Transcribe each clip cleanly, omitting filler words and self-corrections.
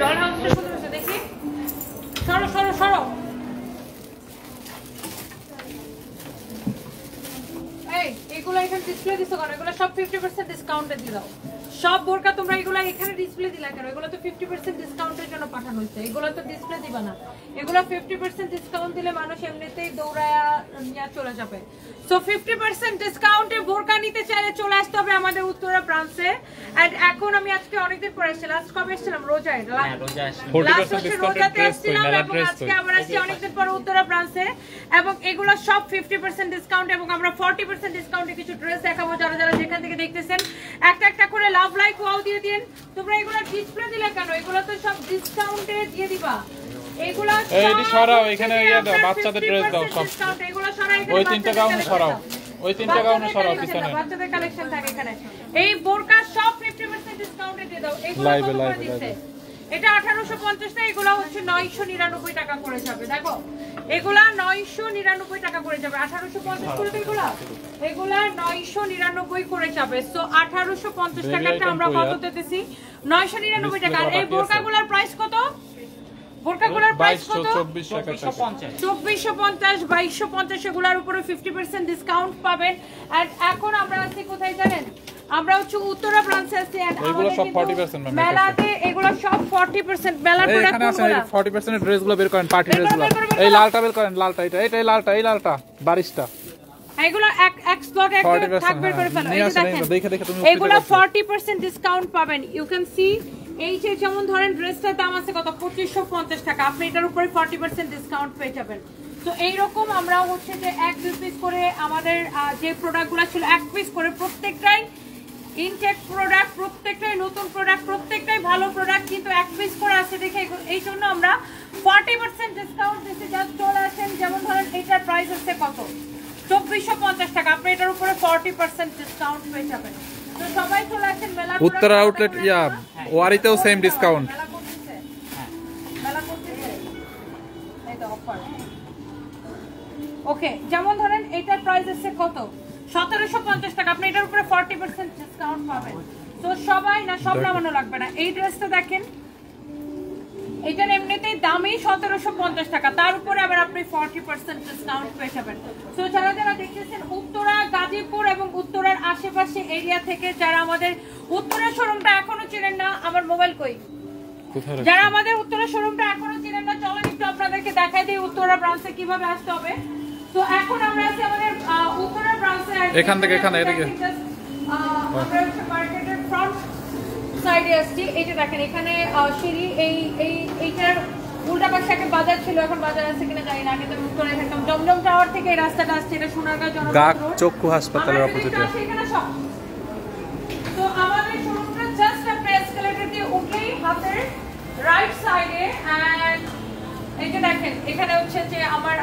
Doll হাউসটা সুন্দর আছে দেখি। সরো সরো সরো। এই এগুলো এখানে ডিসপ্লে দিছো কেন? এগুলো সব 50% ডিসকাউন্টে দিয়ে দাও। সব বোরকা তোমরা এগুলো এখানে ডিসপ্লে দিলা কেন? এগুলো তো 50% ডিসকাউন্টের জন্য পাঠানো হয়েছে। এগুলো তো ডিসপ্লে দিবা না। এগুলো 50% ডিসকাউন্ট দিলে মানুষ এমনিতেই দৌড়ায়া নিয়ে চলে যাবে। সো 50% ডিসকাউন্টে বোরকা নিতে চাইলে চলে আসতে হবে আমাদের উত্তরা ব্রাঞ্চে। এন্ড এখন আমি আজকে অনেকদিন পরে এসেছি। লাস্ট কবে এসেছিলাম? রোজায়। রোজাতে এসেছিলাম এবং আজকে আবার আসছি অনেকদিন পরে উত্তরা ব্রাঞ্চে। এবং এগুলো সব 50% ডিসকাউন্ট এবং আমরা 40% ডিসকাউন্টে কিছু ড্রেস দেখাবো। যারা যারা যেখান থেকে দেখতেছেন একটা একটা করে লাভ লাইক ওয়াও দিয়ে দিন। তোমরা এগুলো ডিসপ্লে দিলে কেন? এগুলো তো সব ডিসকাউন্টে দিয়ে দিবা। এগুলো এই সরাও, এখানে ইয়া দাও, বাচ্চাদের ড্রেস দাও সব। এগুলো সরাও, এখানে ওই তিনটা গাউন সরাও, ওই তিনটা গাউন সরাও পিছনে। বাচ্চাদের কালেকশন থাকে এখানে। এই বোরকা সব 50% ডিসকাউন্টে দিয়ে দাও। এগুলো লাইভে কত করে লাইভে দিচ্ছে? এটা 1850 টাকা, এগুলো হচ্ছে 999 টাকা করে যাবে। দেখো এগুলা 999 টাকা করে যাবে। 1850 করে তো এগুলা 999 করে যাবে। সো 1850 টাকাটা আমরা কত দিতেছি? 999 টাকা। আর এই বোরকাগুলোর প্রাইস কত? বোরকাগুলোর প্রাইস কত? 2450 2250 এগুলোর উপরে 50% ডিসকাউন্ট পাবেন। আর এখন আমরা আছি কোথায় জানেন? আমরা হচ্ছে উত্তরা ব্রাঞ্চে আছি। এগুলো সব 40% মেলাতে এগুলো সব 40% মেলার প্রোডাক্ট। এখানে আছে 40% এর ড্রেসগুলো বের করেন, পার্টি ড্রেসগুলো। এই লালটা বের করেন, লালটা এটা, এই লালটা, এই লালটা বারিশটা। এগুলো এক স্লট একটা থাকবে করে ফেলো। এই দেখেন এগুলো 40% ডিসকাউন্ট পাবেন। ইউ ক্যান সি এই যে যেমন ধরেন ড্রেসটার দাম আছে কত? 2550 টাকা। আপনি এটার উপরে 40% ডিসকাউন্ট পেয়ে যাবেন। তো এইরকম আমরা হচ্ছে যে এক দুই পিস করে আমাদের যে প্রোডাক্টগুলো ছিল এক পিস করে, প্রত্যেকটাই ইনটেক প্রোডাক্ট, প্রত্যেকটাই নতুন প্রোডাক্ট, প্রত্যেকটাই ভালো প্রোডাক্ট, কিন্তু এক পিস করে আছে দেখে এই জন্য আমরা 40% ডিসকাউন্ট দিচ্ছি। জাস্ট চলে আসেন। যেমন ধরেন এটার প্রাইস হচ্ছে কত? 2450 টাকা। আপনি এটার উপরে 40% ডিসকাউন্ট পেয়ে যাবেন। তো সবাই চলে আসেন মেলা। উত্তরা আউটলেট ইয়া ওয়ারিতেও সেম ডিসকাউন্ট। মেলা করতেছে এই তো অফার। ওকে, যেমন ধরেন এটার প্রাইস আছে কত? 1750 টাকা। আপনি এটার উপরে 40% ডিসকাউন্ট পাবেন। তো সবাই না, সব নামানো লাগবে না। এই ড্রেসটা দেখেন, এটার এমনিতেই দামই 1750 টাকা, তার উপরে আবার আপনি 40% ডিসকাউন্ট পেয়ে যাবেন। তো যারা যারা দেখতেছেন উত্তরা, গাজীপুর এবং উত্তরার আশেপাশে এরিয়া থেকে, যারা আমাদের উত্তরা শোরুমটা এখনো চিনেন না, আমার মোবাইল কই? যারা আমাদের উত্তরা শোরুমটা এখনো চিনেন না, চলেন একটু আপনাদেরকে দেখাই দিই উত্তরা ব্রাঞ্চে কিভাবে আসতে হবে। তো এখন আমরা আছি আমাদের উত্তরা ব্রাঞ্চে। এখান থেকে এখানে এদিকে আমরা হচ্ছে মার্কেটের ফ্রন্ট সাইডে আসছি। এই যে দেখেন এখানে সিঁড়ি, এইটার উল্টা পাশে একটা বাজার ছিল, এখন বাজার আছে কিনা জানি না। আগে তো উত্তরে থাকতাম। জমজম টাওয়ার থেকে এই রাস্তাটা আসছে, এটা সোনারগাঁও জনগণ চক্ষু হাসপাতালের অপোজিটে। তো আমাদের শোরুমটা জাস্ট আপনি এসকেলেটর দিয়ে উঠলেই হাতের রাইট সাইডে। এন্ড এই যে দেখেন এখানে হচ্ছে যে আমার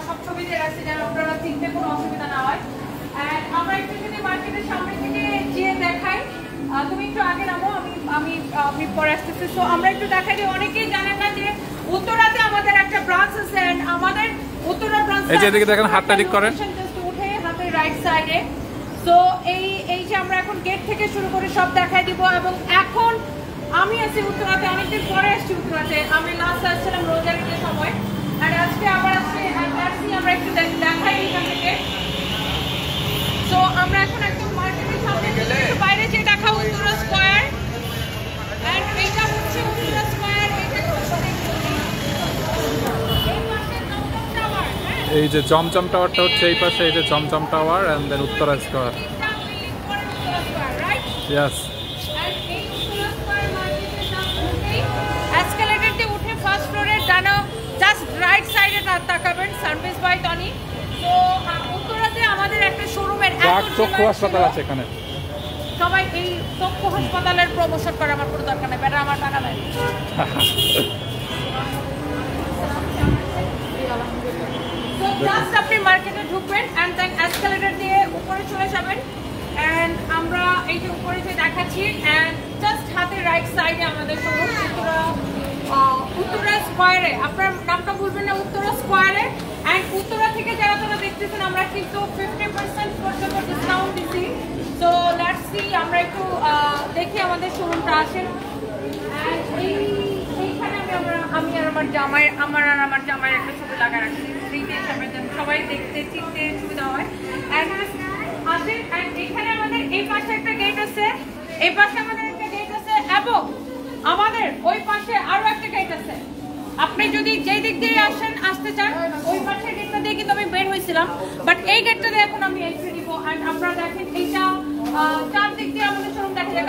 সব ছবি দিয়ে রাখছি যেন আপনারা চিনতে কোনো অসুবিধা না হয়। এন্ড আমরা একটু যদি মার্কেটের সামনে থেকে গিয়ে দেখাই, তুমি একটু আগে নামো, আমি পরে আসতেছি। তো আমরা একটু দেখাই যে অনেকেই জানেন না যে উত্তরাতে আমাদের একটা ব্রাঞ্চ আছে। আমাদের উত্তরা ব্রাঞ্চ এই যে এদিকে দেখেন, হাতটা ঠিক করেন, জাস্ট উঠে হাতের রাইট সাইডে। তো এই যে আমরা এখন গেট থেকে শুরু করে সব দেখাই দিব। এবং এখন আমি আছি উত্তরাতে, অনেকদিন পরে আসছি উত্তরাতে। আমি লাস্ট আসছিলাম রোজার ঈদের সময়, আর আজকে আবার আসছি। আমরা একটু দেখাই এখান থেকে। তো আমরা এখন একদম মার্কেটের সামনে বাইরে যে দেখা উত্তরা স্কয়ার। এন্ড এইটা হচ্ছে উত্তরা স্কয়ার। এই যে জমজম টাওয়ারটা হচ্ছে এই পাশে, এই যে Zamzam tower and then Uttara square. Yes. Escalator দিয়ে উঠে ফার্স্ট ফ্লোরের ডানা জাস্ট রাইট সাইডে তাকাবেন, সার্ভিস বাই টনি। তো উত্তরাতে আমাদের একটা শোরুমের চক্ষু হাসপাতাল আছে এখানে। সবাই এই চক্ষু হাসপাতালের প্রমোশন করে আমার কোনো দরকার নেই, বেটার আমার টাকা দেয়। তো জাস্ট আপনি মার্কেটে ঢুকবেন এন্ড দেন এসকেলেটর দিয়ে উপরে চলে যাবেন। এন্ড আমরা এই যে উপরে যে দেখাচ্ছি এন্ড জাস্ট হাতের রাইট সাইডে আমাদের শোরুম উত্তরা স্কয়ারে। আপনার নামটা ভুলবেন না, উত্তরা স্কয়ারে। এন্ড উত্তরা থেকে যারা তোরা দেখতেছেন আমরা কিন্তু 50% পর্যন্ত ডিসকাউন্ট দিচ্ছি। তো লেটস সি, আমরা একটু দেখি আমাদের শোরুমটা আসেন। এন্ড এই আমার জামাইয়ের একটা ছবি লাগা রাখছি সবাই দেখতে চিনতে সুবিধা হয়। এখানে আমাদের এই পাশে একটা গেট আছে, এই পাশে আমাদের একটা গেট আছে এবং আমাদের ওই পাশে আরো একটা গেট আছে। আপনি যদি যেই দিক দিয়ে আসতে চান ওই পাশের গেটটা দিয়ে কিন্তু আমি বের হয়েছিলাম, বাট এই গেটটা দিয়ে এখন আমি এন্ট্রি দিব। আর আপনারা দেখেন এইটা চারদিক দিয়ে আমাদের শোরুম দেখা যায়,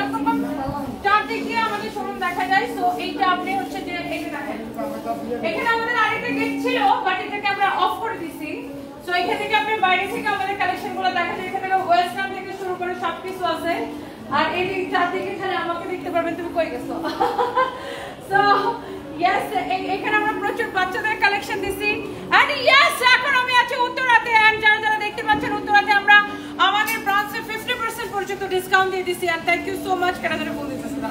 চারদিক দিয়ে আমাদের শোরুম দেখা যায়। সো এইটা আপনি হচ্ছে যে এখানে আমাদের আরেকটা গেট ছিল, বাট এটাকে আমরা অফ করে দিছি। সো এখান থেকে আপনি বাইরে থেকে আমাদের কালেকশন গুলো দেখা যায়। এখানে ওয়েস্টার্ন থেকে শুরু করে সবকিছু আছে। আর এই চারদিকে খালি আমাকে দেখতে পারবেন তুমি কই গেছো। সো ইয়েস, এখানে আমরা প্রচুর বাচ্চাদের কালেকশন দিছি। এন্ড ইয়েস, এখন আমি আছি উত্তরাতে। এন্ড যারা দেখতে পাচ্ছেন উত্তরাতে আমরা আমাদের ব্রাঞ্চে 50% পর্যন্ত ডিসকাউন্ট দিয়ে দিছি। And thank you so much. কেন ধরে বল দিতেছি না।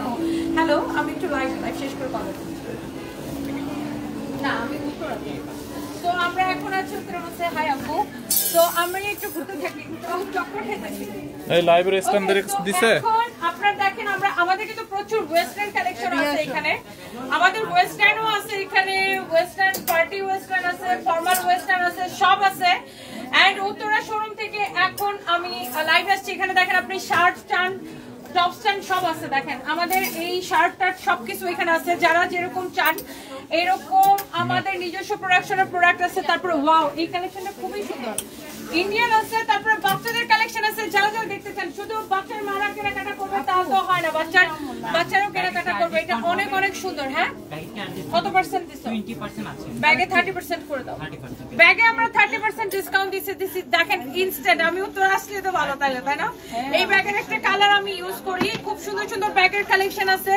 হ্যালো, আমি একটু লাইভ শেষ করে কথা বলছি। না, আমি উত্তরাতে। তো আমরা এখন আছি উত্তরাতে। হাই আপু। তো আমরা একটু ঘুরতে থাকি, চক্কর খেতেছি। এই লাইব্রেরি স্ট্যান্ডার্ড দিছে। এখন আপনারা দেখেন আমাদের কিন্তু প্রচুর ওয়েস্টার্ন কালেকশন আছে এখানে। আমাদের ওয়েস্টার্নও আছে এখানে, ওয়েস্টার্ন পার্টি ওয়েস্টার্ন আছে, ফর্মাল ওয়েস্টার্ন আছে, সব আছে। এন্ড উত্তরা শোরুম থেকে এখন আমি লাইভ আসছি। এখানে দেখেন আপনি শার্ট চান, টপ স্ট্যান্ড সব আছে। দেখেন আমাদের এই শার্ট টার্ট সবকিছু এখানে আছে, যারা যেরকম চান এরকম আমাদের নিজস্ব প্রোডাকশনের প্রোডাক্ট আছে। তারপরে ওয়াও, এই কালেকশনটা খুবই সুন্দর, ইন্ডিয়ান আছে। তারপরে বাচ্চাদের কালেকশন আছে, যারা দেখতে চান। শুধু বাচ্চার মারা কেনাকাটা করবে তা তো হয় না, বাচ্চারও কেনাকাটা করবে। এটা অনেক অনেক সুন্দর। হ্যাঁ, কত পার্সেন্ট দিছো? 20% আছে ব্যাগে, 30% করে দাও। ব্যাগে আমরা 30% ডিসকাউন্ট দিছি। দেখেন ইনস্ট্যান্ট। আমি উত্তর আসলে তো ভালো তাই না? এই ব্যাগের একটা কালার আমি ইউজ করি। খুব সুন্দর সুন্দর ব্যাগের কালেকশন আছে।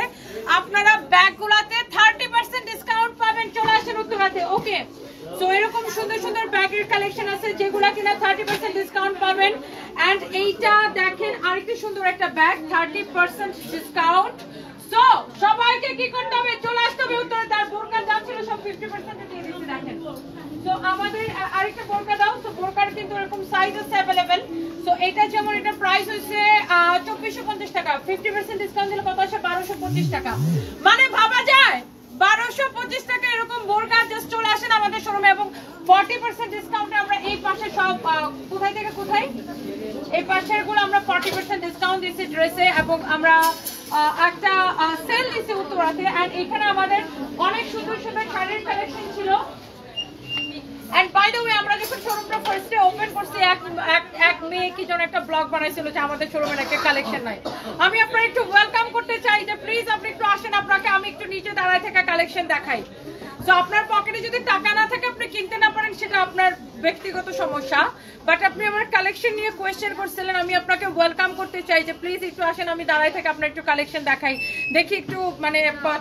আপনারা ব্যাগগুলোতে 30% ডিসকাউন্ট পাবেন। চলে আসেন উত্তরাতে। ওকে, সো এরকম সুন্দর সুন্দর ব্যাগের কালেকশন আছে যেগুলা কিনা 30% ডিসকাউন্ট পাবেন। এন্ড এইটা দেখেন আরেকটা সুন্দর একটা ব্যাগ, 30% ডিসকাউন্ট। সো সবাইকে কি করতে হবে? চলে আসতে হবে উত্তরে। তার বোরকার দাম ছিল সব 50% দিয়ে দিচ্ছি। দেখেন, সো আমাদের আরেকটা বোরকা দাও। সো বোরকার কিন্তু এরকম সাইজ আছে अवेलेबल। সো এটা যেমন এটা প্রাইস হচ্ছে 2450 টাকা, 50% ডিসকাউন্ট দিলে কত আসে? 1225 টাকা। মানে ভাবা যায় 1225 টাকা এরকম বোরকা। জাস্ট চলে আসেন আমাদের শোরুমে। এবং 40% ডিসকাউন্টে আমরা এই পাশে সব কোথায় থেকে কোথায় এই পাশের গুলো আমরা 40% ডিসকাউন্ট দিচ্ছি ড্রেসে। এবং আমরা একটা সেল দিচ্ছি উত্তরাতে। এন্ড এখানে আমাদের অনেক সুন্দর সুন্দর শাড়ির কালেকশন ছিল। এন্ড বাই দ্য ওয়ে, আমরা যখন শোরুমটা ফার্স্টে ওপেন করছি এক মেয়ে কি জন একটা ব্লগ বানাইছিল যে আমাদের শোরুমের একটা কালেকশন নাই। আমি আপনারা একটু ওয়েলকাম করতে চাই যে প্লিজ আপনি একটু আসেন, আপনাকে আমি একটু নিচে দাঁড়ায় থাকা কালেকশন দেখাই। তো আপনার পকেটে যদি টাকা না থাকে, আপনি কিনতে না পারেন, সেটা আপনার ব্যক্তিগত সমস্যা। বাট আপনি আমার কালেকশন নিয়ে কোয়েশ্চেন করছিলেন, আমি আপনাকে ওয়েলকাম করতে চাই যে প্লিজ একটু আসেন, আমি দাঁড়ায় থেকে আপনার একটু কালেকশন দেখাই, দেখি একটু মানে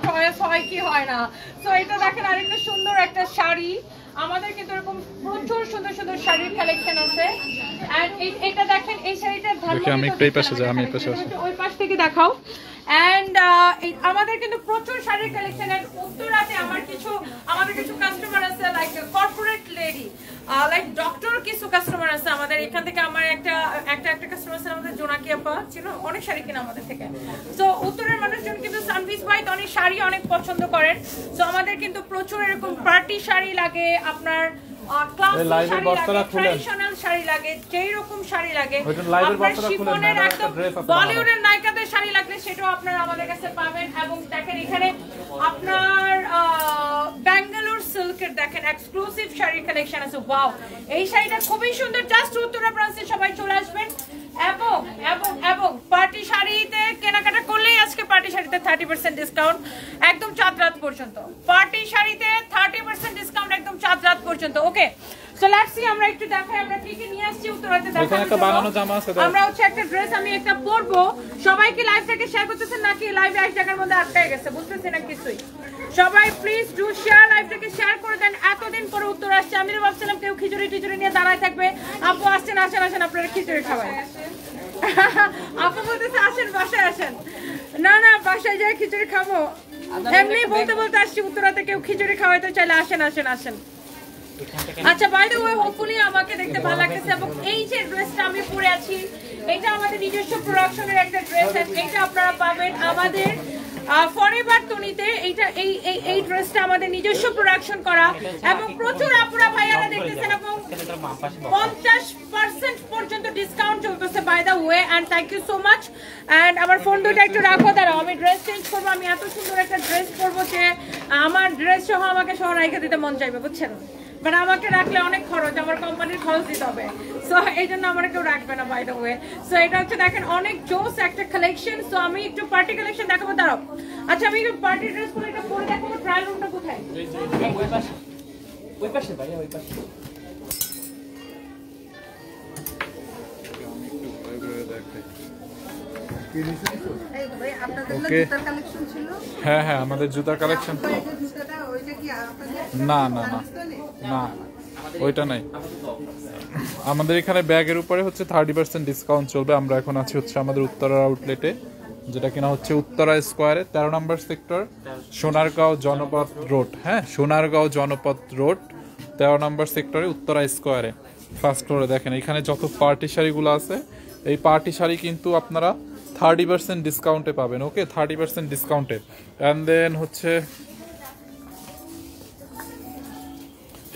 চয়েস হয় কি হয় না। তো এটা দেখেন আরেকটা সুন্দর একটা শাড়ি। আমাদের কিন্তু এরকম প্রচুর সুন্দর সুন্দর শাড়ির কালেকশন আছে। এন্ড এটা দেখেন, এই শাড়িটার আমি একটু এই পাশে যাই, আমি এই পাশে আসি, ওই পাশ থেকে দেখাও। এন্ড আমাদের কিন্তু প্রচুর শাড়ির কালেকশন। এন্ড উত্তরাতে আমাদের কিছু কাস্টমার আছে like corporate lady, like doctor কিছু কাস্টমার আছে আমাদের এখান থেকে। আমার একটা কাস্টমার আছে আমাদের, জোনাকি আপা ছিল, অনেক শাড়ি কিনা আমাদের থেকে। তো উত্তরের মানুষজন কিন্তু সানভিস ভাই অনেক শাড়ি অনেক পছন্দ করেন। তো আমাদের কিন্তু প্রচুর এরকম পার্টি শাড়ি লাগে, আপনার ট্রেডিশনাল শাড়ি লাগে, যেই রকম শাড়ি লাগে, শিফনের একদম বলিউডের নায়িকাদের শাড়ি লাগলে সেটাও আপনারা আমাদের কাছে পাবেন। এবং দেখেন এখানে আপনার ব্যাঙ্গালোর সিল্কের দেখেন এক্সক্লুসিভ শাড়ির কালেকশন আছে। ওয়াও, এই শাড়িটা খুবই সুন্দর। জাস্ট উত্তরা ব্রাঞ্চে সবাই চলে আসবেন। এবং এবং এবং পার্টি শাড়িতে কেনাকাটা করলেই আজকে পার্টি শাড়িতে 30% ডিসকাউন্ট একদম চাঁদ রাত পর্যন্ত। পার্টি শাড়িতে 30% ডিসকাউন্ট একদম চাঁদ রাত পর্যন্ত। ওকে, সো লেটস সি আমরা একটু দেখাই আমরা কি কি নিয়ে আসছি উত্তরাতে। এখানে একটা বানানো জামা আছে, আমরা হচ্ছে একটা ড্রেস আমি একটা পরবো। সবাইকে লাইভটাকে শেয়ার করতেছেন নাকি লাইভে এক জায়গার মধ্যে আটকে গেছে? বুঝতেছেন না কিছুই। সবাই প্লিজ ডু শেয়ার, লাইভটাকে শেয়ার করে দেন। এতদিন পরে উত্তর আসছে, আমি ভাবছিলাম কেউ খিচুড়ি টিচুড়ি নিয়ে দাঁড়ায় থাকবে। আপু আসছেন, আসেন আসেন, আপনারা খিচুড়ি খাবেন। আপু বলতেছে আসেন, বাসায় আসেন। না না, বাসায় যাই খিচুড়ি খাবো। এমনি বলতে বলতে আসছি উত্তরাতে, কেউ খিচুড়ি খাওয়াইতে চাইলে আসেন আসেন আসেন। আচ্ছা, বাই দ্য ওয়ে, হোপফুলি আমাকে দেখতে ভালো লাগতেছে। এবং এই যে ড্রেসটা আমি পরে আছি, এটা আমাদের নিজস্ব প্রোডাকশনের একটা ড্রেস। এটা আপনারা পাবেন আমাদের ফরএভার তনিতে। এইটা এই ড্রেসটা আমাদের নিজস্ব প্রোডাকশন করা এবং প্রচুর আপুরা ভাইয়ারা দেখতেছেন এবং 50% পর্যন্ত ডিসকাউন্ট চলতেছে by the way and thank you so much. And আমার ফোন দুটো একটু রাখো, দাঁড়াও আমি ড্রেস চেঞ্জ করবো। আমি এত সুন্দর একটা ড্রেস পরবো যে আমার ড্রেস সহ আমাকে সহ রেখে দিতে মন চাইবে, বুঝছেন? বাট আমাকে রাখলে অনেক খরচ, আমার কোম্পানির খরচ দিতে হবে, সো এই জন্য আমার কেউ রাখবে না বাই দ্য ওয়ে। সো এটা হচ্ছে দেখেন অনেক জোস একটা কালেকশন। সো আমি একটু পার্টি কালেকশন দেখাবো, দাঁড়াও। আচ্ছা আমি পার্টি ড্রেস গুলো এটা পরে দেখাবো। ট্রায়াল রুমটা কোথায়? ওই পাশে ভাই, ওই পাশে। হ্যাঁ হ্যাঁ আমাদের জুতার কালেকশন। না না না না ওইটা নাই আমাদের এখানে। ব্যাগের উপরে হচ্ছে 30% ডিসকাউন্ট চলবে। আমরা এখন আছি হচ্ছে আমাদের উত্তরা আউটলেটে, যেটা কিনা হচ্ছে উত্তরা স্কোয়ারে 13 নম্বর সেক্টর, সোনারগাঁও জনপথ রোড। হ্যাঁ, সোনারগাঁও জনপথ রোড 13 নম্বর সেক্টরে উত্তরা স্কোয়ারে ফার্স্ট ফ্লোরে। দেখেন এখানে যত পার্টি শাড়িগুলো আছে, এই পার্টি শাড়ি কিন্তু আপনারা 30% ডিসকাউন্টে পাবেন। ওকে, 30% ডিসকাউন্টে। অ্যান্ড দেন হচ্ছে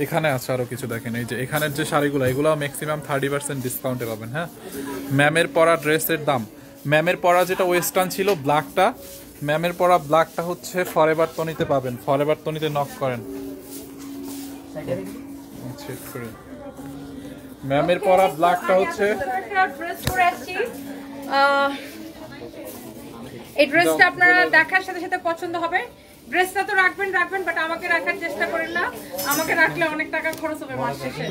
এখানে আছে আরো কিছু। দেখেন এই যে এখানের যে শাড়িগুলো, এগুলো ম্যাক্সিমাম 30% ডিসকাউন্টে পাবেন। হ্যাঁ, ম্যামের পরা ড্রেসের দাম, ম্যামের পরা যেটা ওয়েস্টার্ন ছিল ব্ল্যাকটা, ম্যামের পরা ব্ল্যাকটা হচ্ছে ফরএভার তনিতে পাবেন। ফরএভার তনিতে নক করেন, চেক করে। ম্যামের পরা ব্ল্যাকটা হচ্ছে এই ড্রেসটা আপনারা দেখার সাথে সাথে পছন্দ হবে। ড্রেসটা তো রাখবেন বাট আমাকে রাখার চেষ্টা করেন না, আমাকে রাখলে অনেক টাকা খরচ হবে মাস শেষে।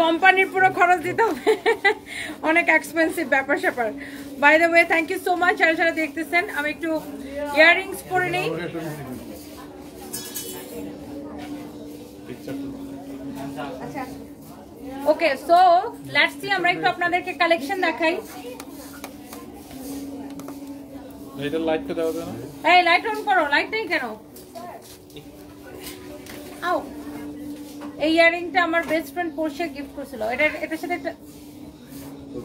কোম্পানির পুরো খরচ দিতে হবে, অনেক এক্সপেন্সিভ ব্যাপার স্যাপার। By the way thank you so much যারা যারা দেখতেছেন। আমি একটু ইয়াররিংস পরে নেই। ওকে, সো লেটস সি, আমরা একটু আপনাদেরকে কালেকশন দেখাই। এইটা লাইট কে দাও না, এই লাইট অন করো। লাইট নেই কেন? আও, এই ইয়ারিংটা আমার বেস্ট ফ্রেন্ড পরশে গিফট করেছিল। এটার সাথে একটা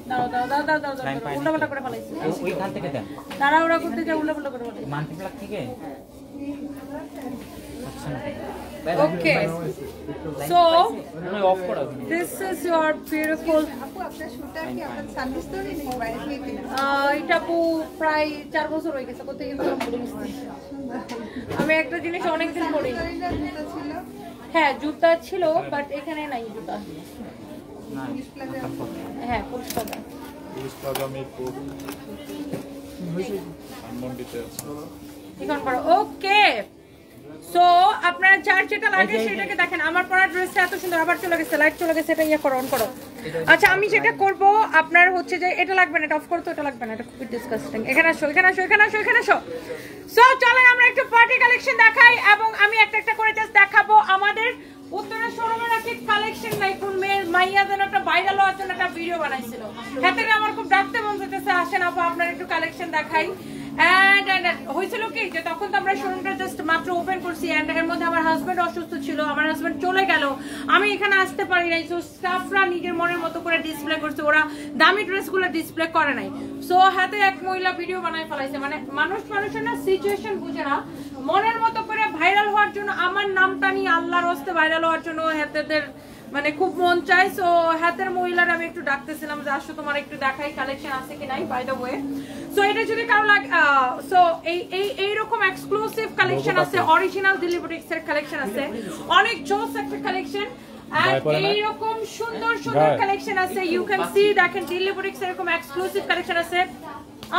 দাও দাও দাও দাও দাও দাও উল্টাপাল্টা করে ফেলাইছি। ওইখান থেকে দেন, তাড়াহুড়া করতে যা উল্টাপাল্টা করে ফেলাইছি। মাল্টিপ্লাক থেকে। ওকে, so this is your beautiful। এটা আপু প্রায় 4 বছর হয়ে গেছে, কোথায় গেছিলাম ভুলে গেছি। আমি একটা জিনিস অনেকদিন পরি। হ্যাঁ জুতা ছিল, বাট এখানে নাই জুতা। হ্যাঁ পুরস্কার ওকে। সো আপনারা যার যেটা লাগে সেটাকে দেখেন। আমার পরা ড্রেসটা এত সুন্দর। আবার চলে গেছে, লাইট চলে গেছে, এটা ইয়ে করো, অন করো। আচ্ছা আমি যেটা করব, আপনার হচ্ছে যে এটা লাগবে না, এটা অফ করো তো, এটা লাগবে না, এটা খুবই ডিসকাস্টিং। এখানে আসো, এখানে আসো, এখানে আসো, এখানে আসো। সো চলেন আমরা একটু পার্টি কালেকশন দেখাই এবং আমি একটা একটা করে জাস্ট দেখাবো। আমাদের উত্তরা শোরুমের একটা কালেকশন নাই, কোন মেয়ের মাইয়া যেন একটা ভাইরাল হওয়ার জন্য একটা ভিডিও বানাইছিল। হাতে আমার খুব ডাকতে মন চাইতেছে, আসেন আপু আপনার একটু কালেকশন দেখাই। হয়েছিল কি যে তখন তো আমরা শোরুমটা জাস্ট মাত্র ওপেন করছি, এন্ড এর মধ্যে আমার হাজবেন্ড অসুস্থ ছিল, আমার হাজবেন্ড চলে গেল, আমি এখানে আসতে পারি নাই। সো স্টাফরা নিজের মনের মতো করে ডিসপ্লে করছে, ওরা দামি ড্রেসগুলো ডিসপ্লে করে নাই। সো হাতে এক মহিলা ভিডিও বানায় ফেলাইছে। মানে মানুষের না সিচুয়েশন বুঝে না, মনের মতো করে ভাইরাল হওয়ার জন্য, আমার নামটা নিয়ে আল্লাহর হস্তে ভাইরাল হওয়ার জন্য হাতেদের মানে খুব মন চাই। সো হাতের মহিলার আমি একটু ডাকতেছিলাম যে আসো তোমার একটু দেখাই কালেকশন আছে কি নাই, বাই দ্য ওয়ে। সো এটা যদি কারো লাগে, সো এই রকম এক্সক্লুসিভ কালেকশন আছে, অরিজিনাল দিল্লি বুটিক্স এর কালেকশন আছে, অনেক জোস একটা কালেকশন। And এইরকম সুন্দর সুন্দর কালেকশন আছে, ইউ ক্যান সি। দেখেন দিল্লি বুটিক্স এরকম এক্সক্লুসিভ কালেকশন আছে।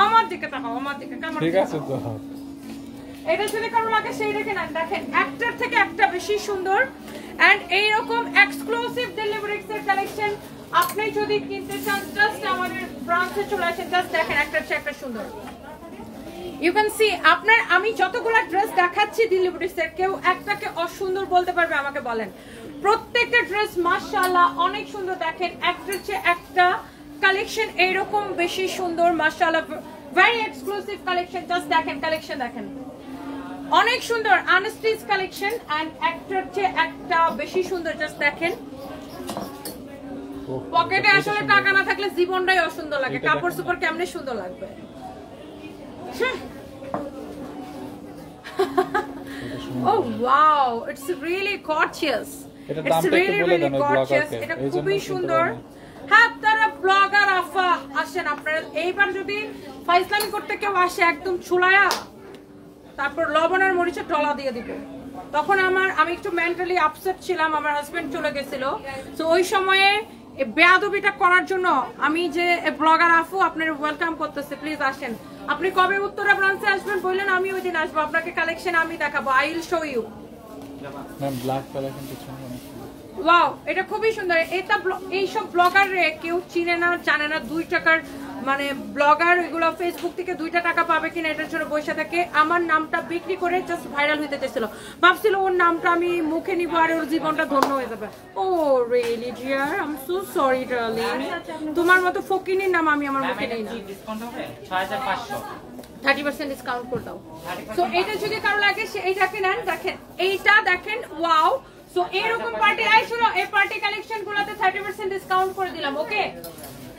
আমার দিকে তাকাও, আমার দিকে। ঠিক আছে তো, এটা যদি কারো লাগে সেই দেখে নেন। দেখেন একটার থেকে একটা বেশি সুন্দর। এন্ড এইরকম এক্সক্লুসিভ দিল্লি বুটিক্স এর কালেকশন আপনি যদি কিনতে চান, জাস্ট আমাদের ব্রাঞ্চে চলে আসেন। জাস্ট দেখেন একটার চেয়ে একটা সুন্দর। You can see. আপনার আমি যতগুলা ড্রেস দেখাচ্ছি দিল্লি বুটিক্স এর, কেউ একটাকে অসুন্দর বলতে পারবে? আমাকে বলেন। প্রত্যেকটা ড্রেস মাশাআল্লাহ অনেক সুন্দর। দেখেন একটার চেয়ে একটা কালেকশন এইরকম বেশি সুন্দর, মাশাআল্লাহ ভেরি এক্সক্লুসিভ কালেকশন। জাস্ট দেখেন কালেকশন, দেখেন অনেক সুন্দর আনস্টিচ কালেকশন। এন্ড একটার চেয়ে একটা বেশি সুন্দর। জাস্ট দেখেন, পকেটে আসলে টাকা না থাকলে জীবনটাই অসুন্দর লাগে। কাপড় সুপড় কেমনে সুন্দর লাগবে। Oh wow, it's really gorgeous. এটা It's দামটা একটু really বলে really দেন ওই gorgeous. ব্লগারকে এটা এইজন্য খুবই সুন্দর। হ্যাঁ, আপনারা ব্লগার আফা আসেন, আপনারা এইবার যদি ফাইজলামি করতে কেউ আসে একদম ছুলায়া তারপর লবণ আর মরিচের টলা দিয়ে দিব। তখন আমি একটু মেন্টালি আপসেট ছিলাম, আমার হাজবেন্ড চলে গেছিল, তো ওই সময়ে বেয়াদবিটা করার জন্য আমি যে ব্লগার আফু আপনার ওয়েলকাম করতেছে, প্লিজ আসেন। আপনি কবে উত্তরা ব্রাঞ্চে আসবেন বললেন, আমি ওই দিন আসবো, আপনাকে কালেকশন আমি দেখাবো, I will show you. Ma'am black collection কিছু অনেক ওয়াও, এটা খুবই সুন্দর। এটা এইসব ব্লগারে কেউ চিনে না জানে না, 2 টাকার মানে ব্লগার এগুলো ফেসবুক থেকে 2 টাকা পাবে কিনা এটার জন্য বসে থাকে। আমার নামটা বিক্রি করে জাস্ট ভাইরাল হইতে চাইছিল, ভাবছিল ওর নামটা আমি মুখে নিব আর ওর জীবনটা ধন্য হয়ে যাবে। Oh really dear, I am so sorry darling, তোমার মতো ফকিনির নাম আমি আমার মুখে নেই না। 30% ডিসকাউন্ট করে দাও। সো এটা যদি কারো লাগে এইটাকে নেন, দেখেন এইটা দেখেন, ওয়াও। সো এরকম পার্টি আইছিল, এই পার্টি কালেকশন গুলাতে 30% ডিসকাউন্ট করে দিলাম, ওকে।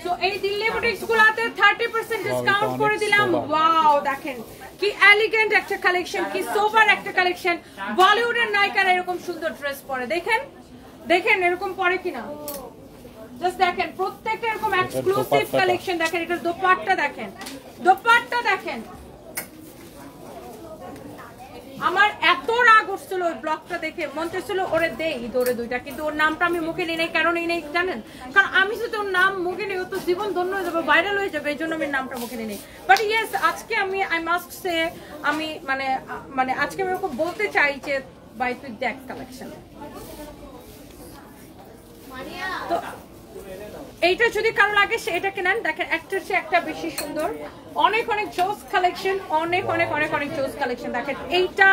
সো এই দিল্লি বুটিক্স গুলাতে 30% ডিসকাউন্ট করে দিলাম। ওয়াও, দেখেন কি এলিগেন্ট একটা কালেকশন, কি সোবার একটা কালেকশন। বলিউডের নায়িকারা এরকম সুন্দর ড্রেস পরে, দেখেন দেখেন এরকম পরে কিনা, জাস্ট দেখেন প্রত্যেকটা এরকম এক্সক্লুসিভ কালেকশন। দেখেন এটার দোপাট্টা দেখেন, দোপাট্টা দেখেন। আমার এত রাগ উঠছিল ওই ব্লগটা দেখে, মন চাইছিল ওরে দেই দৌড়ে 2টা, কিন্তু ওর নামটা আমি মুখে নিই নাই। কেন নিই নাই জানেন? কারণ আমি যদি ওর নাম মুখে নিই ও তো জীবন ধন্য হয়ে যাবে, ভাইরাল হয়ে যাবে, এই জন্য আমি নামটা মুখে নিই নাই। বাট ইয়েস, আজকে আমি আই মাস্ট সে, আমি মানে আজকে আমি ওকে বলতে চাই যে ভাই তুই দেখ কালেকশন। তো এইটা যদি কারো লাগে সেটা কেনেন, দেখেন একটার চেয়ে একটা বেশি সুন্দর, অনেক অনেক জোস কালেকশন, অনেক অনেক অনেক অনেক জোস কালেকশন। দেখেন এইটা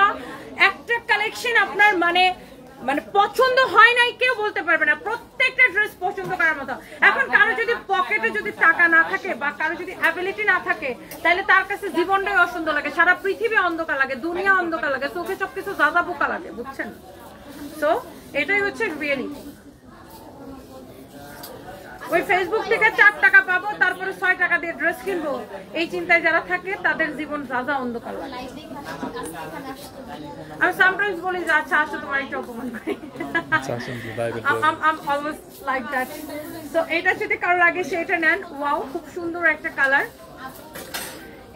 একটা কালেকশন আপনার মানে পছন্দ হয় নাই কেউ বলতে পারবে না, প্রত্যেকটা ড্রেস পছন্দ করার মতো। এখন কারো যদি পকেটে যদি টাকা না থাকে বা কারো যদি অ্যাবিলিটি না থাকে, তাহলে তার কাছে জীবনটাই অসুন্দর লাগে, সারা পৃথিবী অন্ধকার লাগে, দুনিয়া অন্ধকার লাগে, চোখে সবকিছু দাদা বোকা লাগে, বুঝছেন? তো এটাই হচ্ছে রিয়েলিটি। ওই ফেসবুক থেকে 4 টাকা পাবো, তারপরে 6 টাকা দিয়ে ড্রেস কিনবো, এই চিন্তায় যারা থাকে তাদের জীবন রাজা অন্ধকার লাগে। আমি সামটাইমস বলি যে আচ্ছা আসো তোমার একটা অপমান করি, I'm always like that. So এটা যদি কারো লাগে সেটা নেন। ওয়াও, খুব সুন্দর একটা কালার,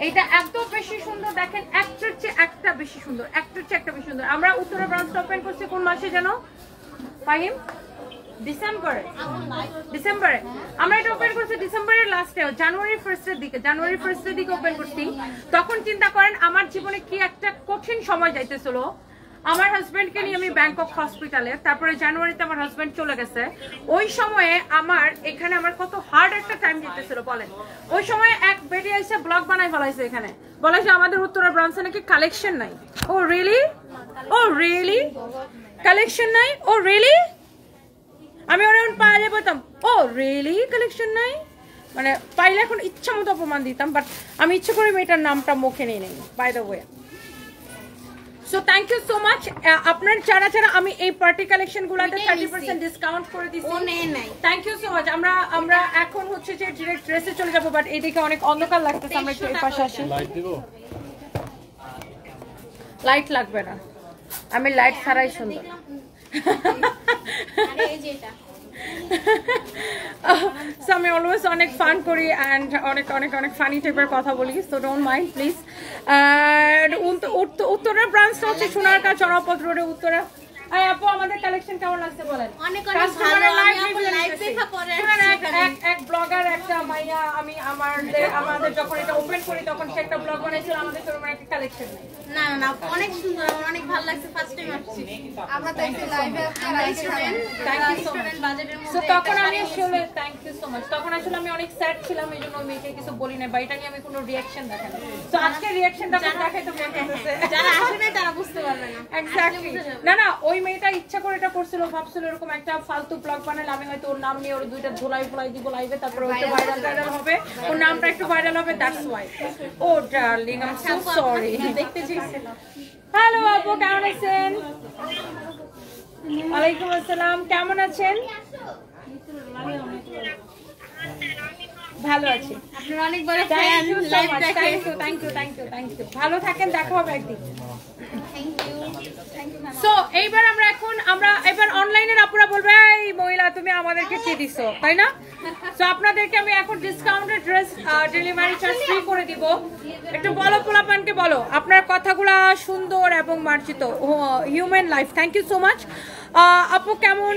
এইটা এত বেশি সুন্দর। দেখেন একটার চেয়ে একটা বেশি সুন্দর, একটার চেয়ে একটা বেশি সুন্দর। আমরা উত্তরা ব্রাঞ্চ ওপেন করছি কোন মাসে জানো ফাহিম? ডিসেম্বরে আমরা এটা ওপেন করছি, ডিসেম্বরের লাস্টে, জানুয়ারি ফার্স্টের দিকে ওপেন করছি। তখন চিন্তা করেন আমার জীবনে কি একটা কঠিন সময় যাইতেছিল। আমার হাজবেন্ডকে নিয়ে আমি ব্যাংকক হসপিটালে, তারপরে জানুয়ারিতে আমার হাজবেন্ড চলে গেছে। ওই সময়ে আমার এখানে আমার কত হার্ড একটা টাইম যেতেছিল বলেন। ওই সময় এক বেরিয়ে এসে ব্লগ বানাই ফেলাইছে, এখানে বলেছে আমাদের উত্তরা ব্রাঞ্চে নাকি কালেকশন নাই। ও রিয়েলি কালেকশন নাই? ও রিয়েলি? আমি ওরা পাইলে বলতাম ও রিয়েলি কালেকশন নাই, মানে পাইলে এখন ইচ্ছা মতো অপমান দিতাম, বাট আমি ইচ্ছা করে মেয়েটার নামটা মুখে নিয়ে নেই, by the way. So thank you so much. আপনার যারা আমি এই পার্টি কালেকশন গুলাতে 30% ডিসকাউন্ট করে দিচ্ছি, থ্যাংক ইউ সো মাচ। আমরা এখন হচ্ছে যে ডিরেক্ট ড্রেসে চলে যাবো, বাট এইদিকে অনেক অন্ধকার লাগতেছে, আমরা একটু এই পাশে আসি। লাইট লাগবে না, আমি লাইট ছাড়াই সুন্দর। So আমি অলওয়েজ অনেক ফান করি অ্যান্ড অনেক অনেক অনেক ফানি টাইপের কথা বলি, so don't mind please. Uttara ব্রাঞ্চটা হচ্ছে সোনারগাঁ চড়াপথ রোডে উত্তরা। আপু আমাদের কালেকশন কেমন লাগছে বলেন? এক ব্লগার একটা মাইয়া, আমি আমাদের যখন এটা ওপেন করি তখন সে একটা ব্লগ বানাইছিল আমাদের শোরুমের একটা কালেকশন নাই। না অনেক সুন্দর, আমার অনেক ভালো লাগছে, ফার্স্ট টাইম আসছি আমরা তো একটু লাইভে student, thank you so much. বাজেটের মধ্যে সো তখন আমি আসলে থ্যাংক ইউ সো মাচ, তখন আসলে আমি অনেক স্যাড ছিলাম, এইজন্য আমি মেয়েকে কিছু বলি না বা এটা নিয়ে আমি কোনো রিঅ্যাকশন দেখাই না। সো আজকে রিঅ্যাকশনটা দেখাই তো মনে হচ্ছে যারা আসে না তারা বুঝতে পারবে না এক্স্যাক্টলি। না ওই মেয়েটা ইচ্ছা করে এটা করছিল, ভাবছিল এরকম একটা ফালতু ব্লগ বানালে আমি হয়তো ওর নাম নিয়ে ওর 2টা ধোলাই দিব লাইভে, তারপরে ওটা ভাইরাল হবে, ওর নামটা একটু ভাইরাল হবে, that's why. Oh darling I am so sorry. দেখতে চেয়েছিল। হ্যালো আপু, কেমন আছেন? ওয়ালাইকুম আসসালাম, কেমন আছেন? ভালো আছি। আপনারা অনেক বড় ফ্যান, লাইভ দেখেন। Thank you. ভালো থাকেন, দেখা হবে একদিন। Thank you. সো এইবার আমরা এবার অনলাইনের আপুরা বলবে এই মহিলা তুমি আমাদেরকে কি দিছো তাই না? সো আপনাদেরকে আমি এখন discounted dress delivery charge free করে দিব। একটু বলো পোলাপানকে বলো, আপনার কথাগুলো সুন্দর এবং মার্জিত। Human life, thank you so much. আপু কেমন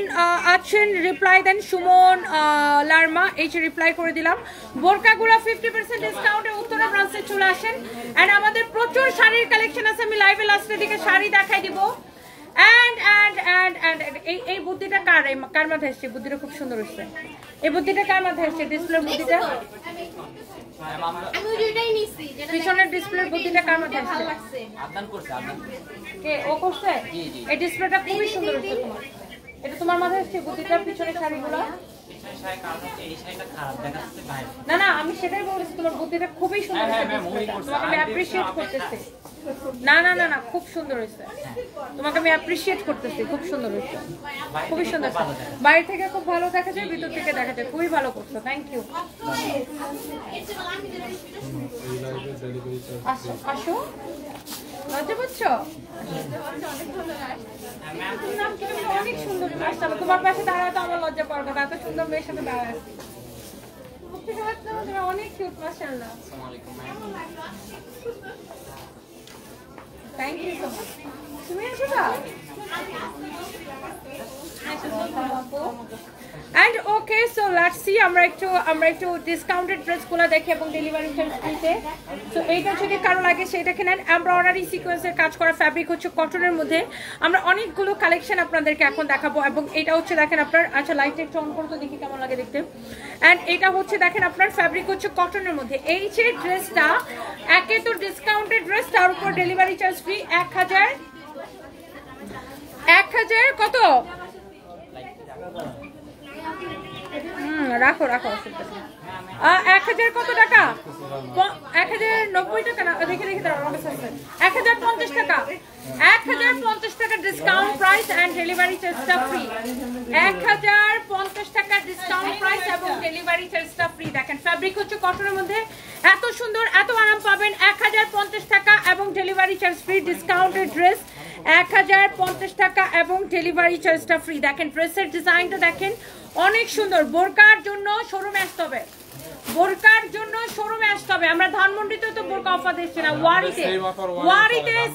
আছেন? রিপ্লাই দেন সুমন লার্মা, এই যে রিপ্লাই করে দিলাম। বোরকাগুলো 50% ডিসকাউন্টে উত্তরা ব্রাঞ্চে চলে আসেন। এন্ড আমাদের প্রচুর শাড়ির কালেকশন আছে, আমি লাইভে লাস্টের দিকে শাড়ি দেখাই দিব। এই বুদ্ধিটা কার মাথায় এসছে? বুদ্ধিটা খুব সুন্দর হচ্ছে। এই বুদ্ধিটা কার মাথায় এসছে? ডিসপ্লে বুদ্ধিটা, আমি ওইটাই নিছি যেটা পিছনের ডিসপ্লের বুদ্ধিটা কার মাথায় এসছে? আদান করছে আদান কে ও করছে? এই ডিসপ্লেটা খুবই সুন্দর হচ্ছে তোমার। এটা তোমার মাথায় এসছে বুদ্ধিটা, পিছনের শাড়িগুলো। না না, আমি সেটাই বলছি, তোমার বুদ্ধিটা খুবই সুন্দর হয়েছে। তোমাকে আমি অ্যাপ্রিশিয়েট করতেছি। না না না না, খুব সুন্দর হয়েছে, তোমাকে আমি অ্যাপ্রিশিয়েট করতেছি, খুব সুন্দর হয়েছে, খুবই সুন্দর। বাইরে থেকে খুব ভালো দেখা যায়, ভিতর থেকে দেখা যায়, খুবই ভালো করছো, থ্যাংক ইউ। আসো আসো, লজ্জা পাচ্ছো? অনেক সুন্দর, তোমার পাশে দাঁড়ায় তো আমার লজ্জা পাওয়ার কথা, এত সুন্দর মেয়ের সাথে দাঁড়ায়। অনেক কিউট, মাশাআল্লাহ। Thank you so much. তুমি আসো না? And okay, so let's see, আমরা একটু ডিসকাউন্টেড ড্রেসগুলো দেখি এবং ডেলিভারি চার্জ ফ্রিতে। সো এইটা যদি কারো লাগে সেটা কিনেন। এমব্রয়ডারি সিকোয়েন্সের কাজ করা ফ্যাব্রিক হচ্ছে কটনের মধ্যে। আমরা অনেকগুলো কালেকশন আপনাদেরকে এখন দেখাবো এবং এটা হচ্ছে দেখেন আপনার, আচ্ছা লাইটটা একটু অন করে তো দেখি কেমন লাগে দেখতে। অ্যান্ড এটা হচ্ছে দেখেন আপনার ফ্যাব্রিক হচ্ছে কটনের মধ্যে। এই যে ড্রেসটা, একে তো ডিসকাউন্টেড ড্রেস, তার উপর ডেলিভারি চার্জ ফ্রি। 1000 কত? রাখো রাখো, 1000 কত টাকা? 1090 টাকা না, দেখে দেখে 1050 টাকা। 1050 টাকা ডিসকাউন্ট প্রাইস এন্ড ডেলিভারি চার্জটা ফ্রি। 1050 টাকা ডিসকাউন্ট প্রাইস এবং ডেলিভারি চার্জটা ফ্রি। দেখেন ফ্যাব্রিক হচ্ছে কটনের মধ্যে, এত সুন্দর, এত আরাম পাবেন। 1050 টাকা এবং delivery charge free. Discounted dress 1050 টাকা এবং ডেলিভারি চার্জটা ফ্রি। দেখেন ড্রেসের ডিজাইনটা দেখেন, অনেক সুন্দর। বোরকার জন্য শোরুমে আসতে হবে, বোরকার জন্য শোরুমে আসতে হবে। আমরা ধানমন্ডিতে তো বোরকা অফার দিচ্ছি না, ওয়ারিতে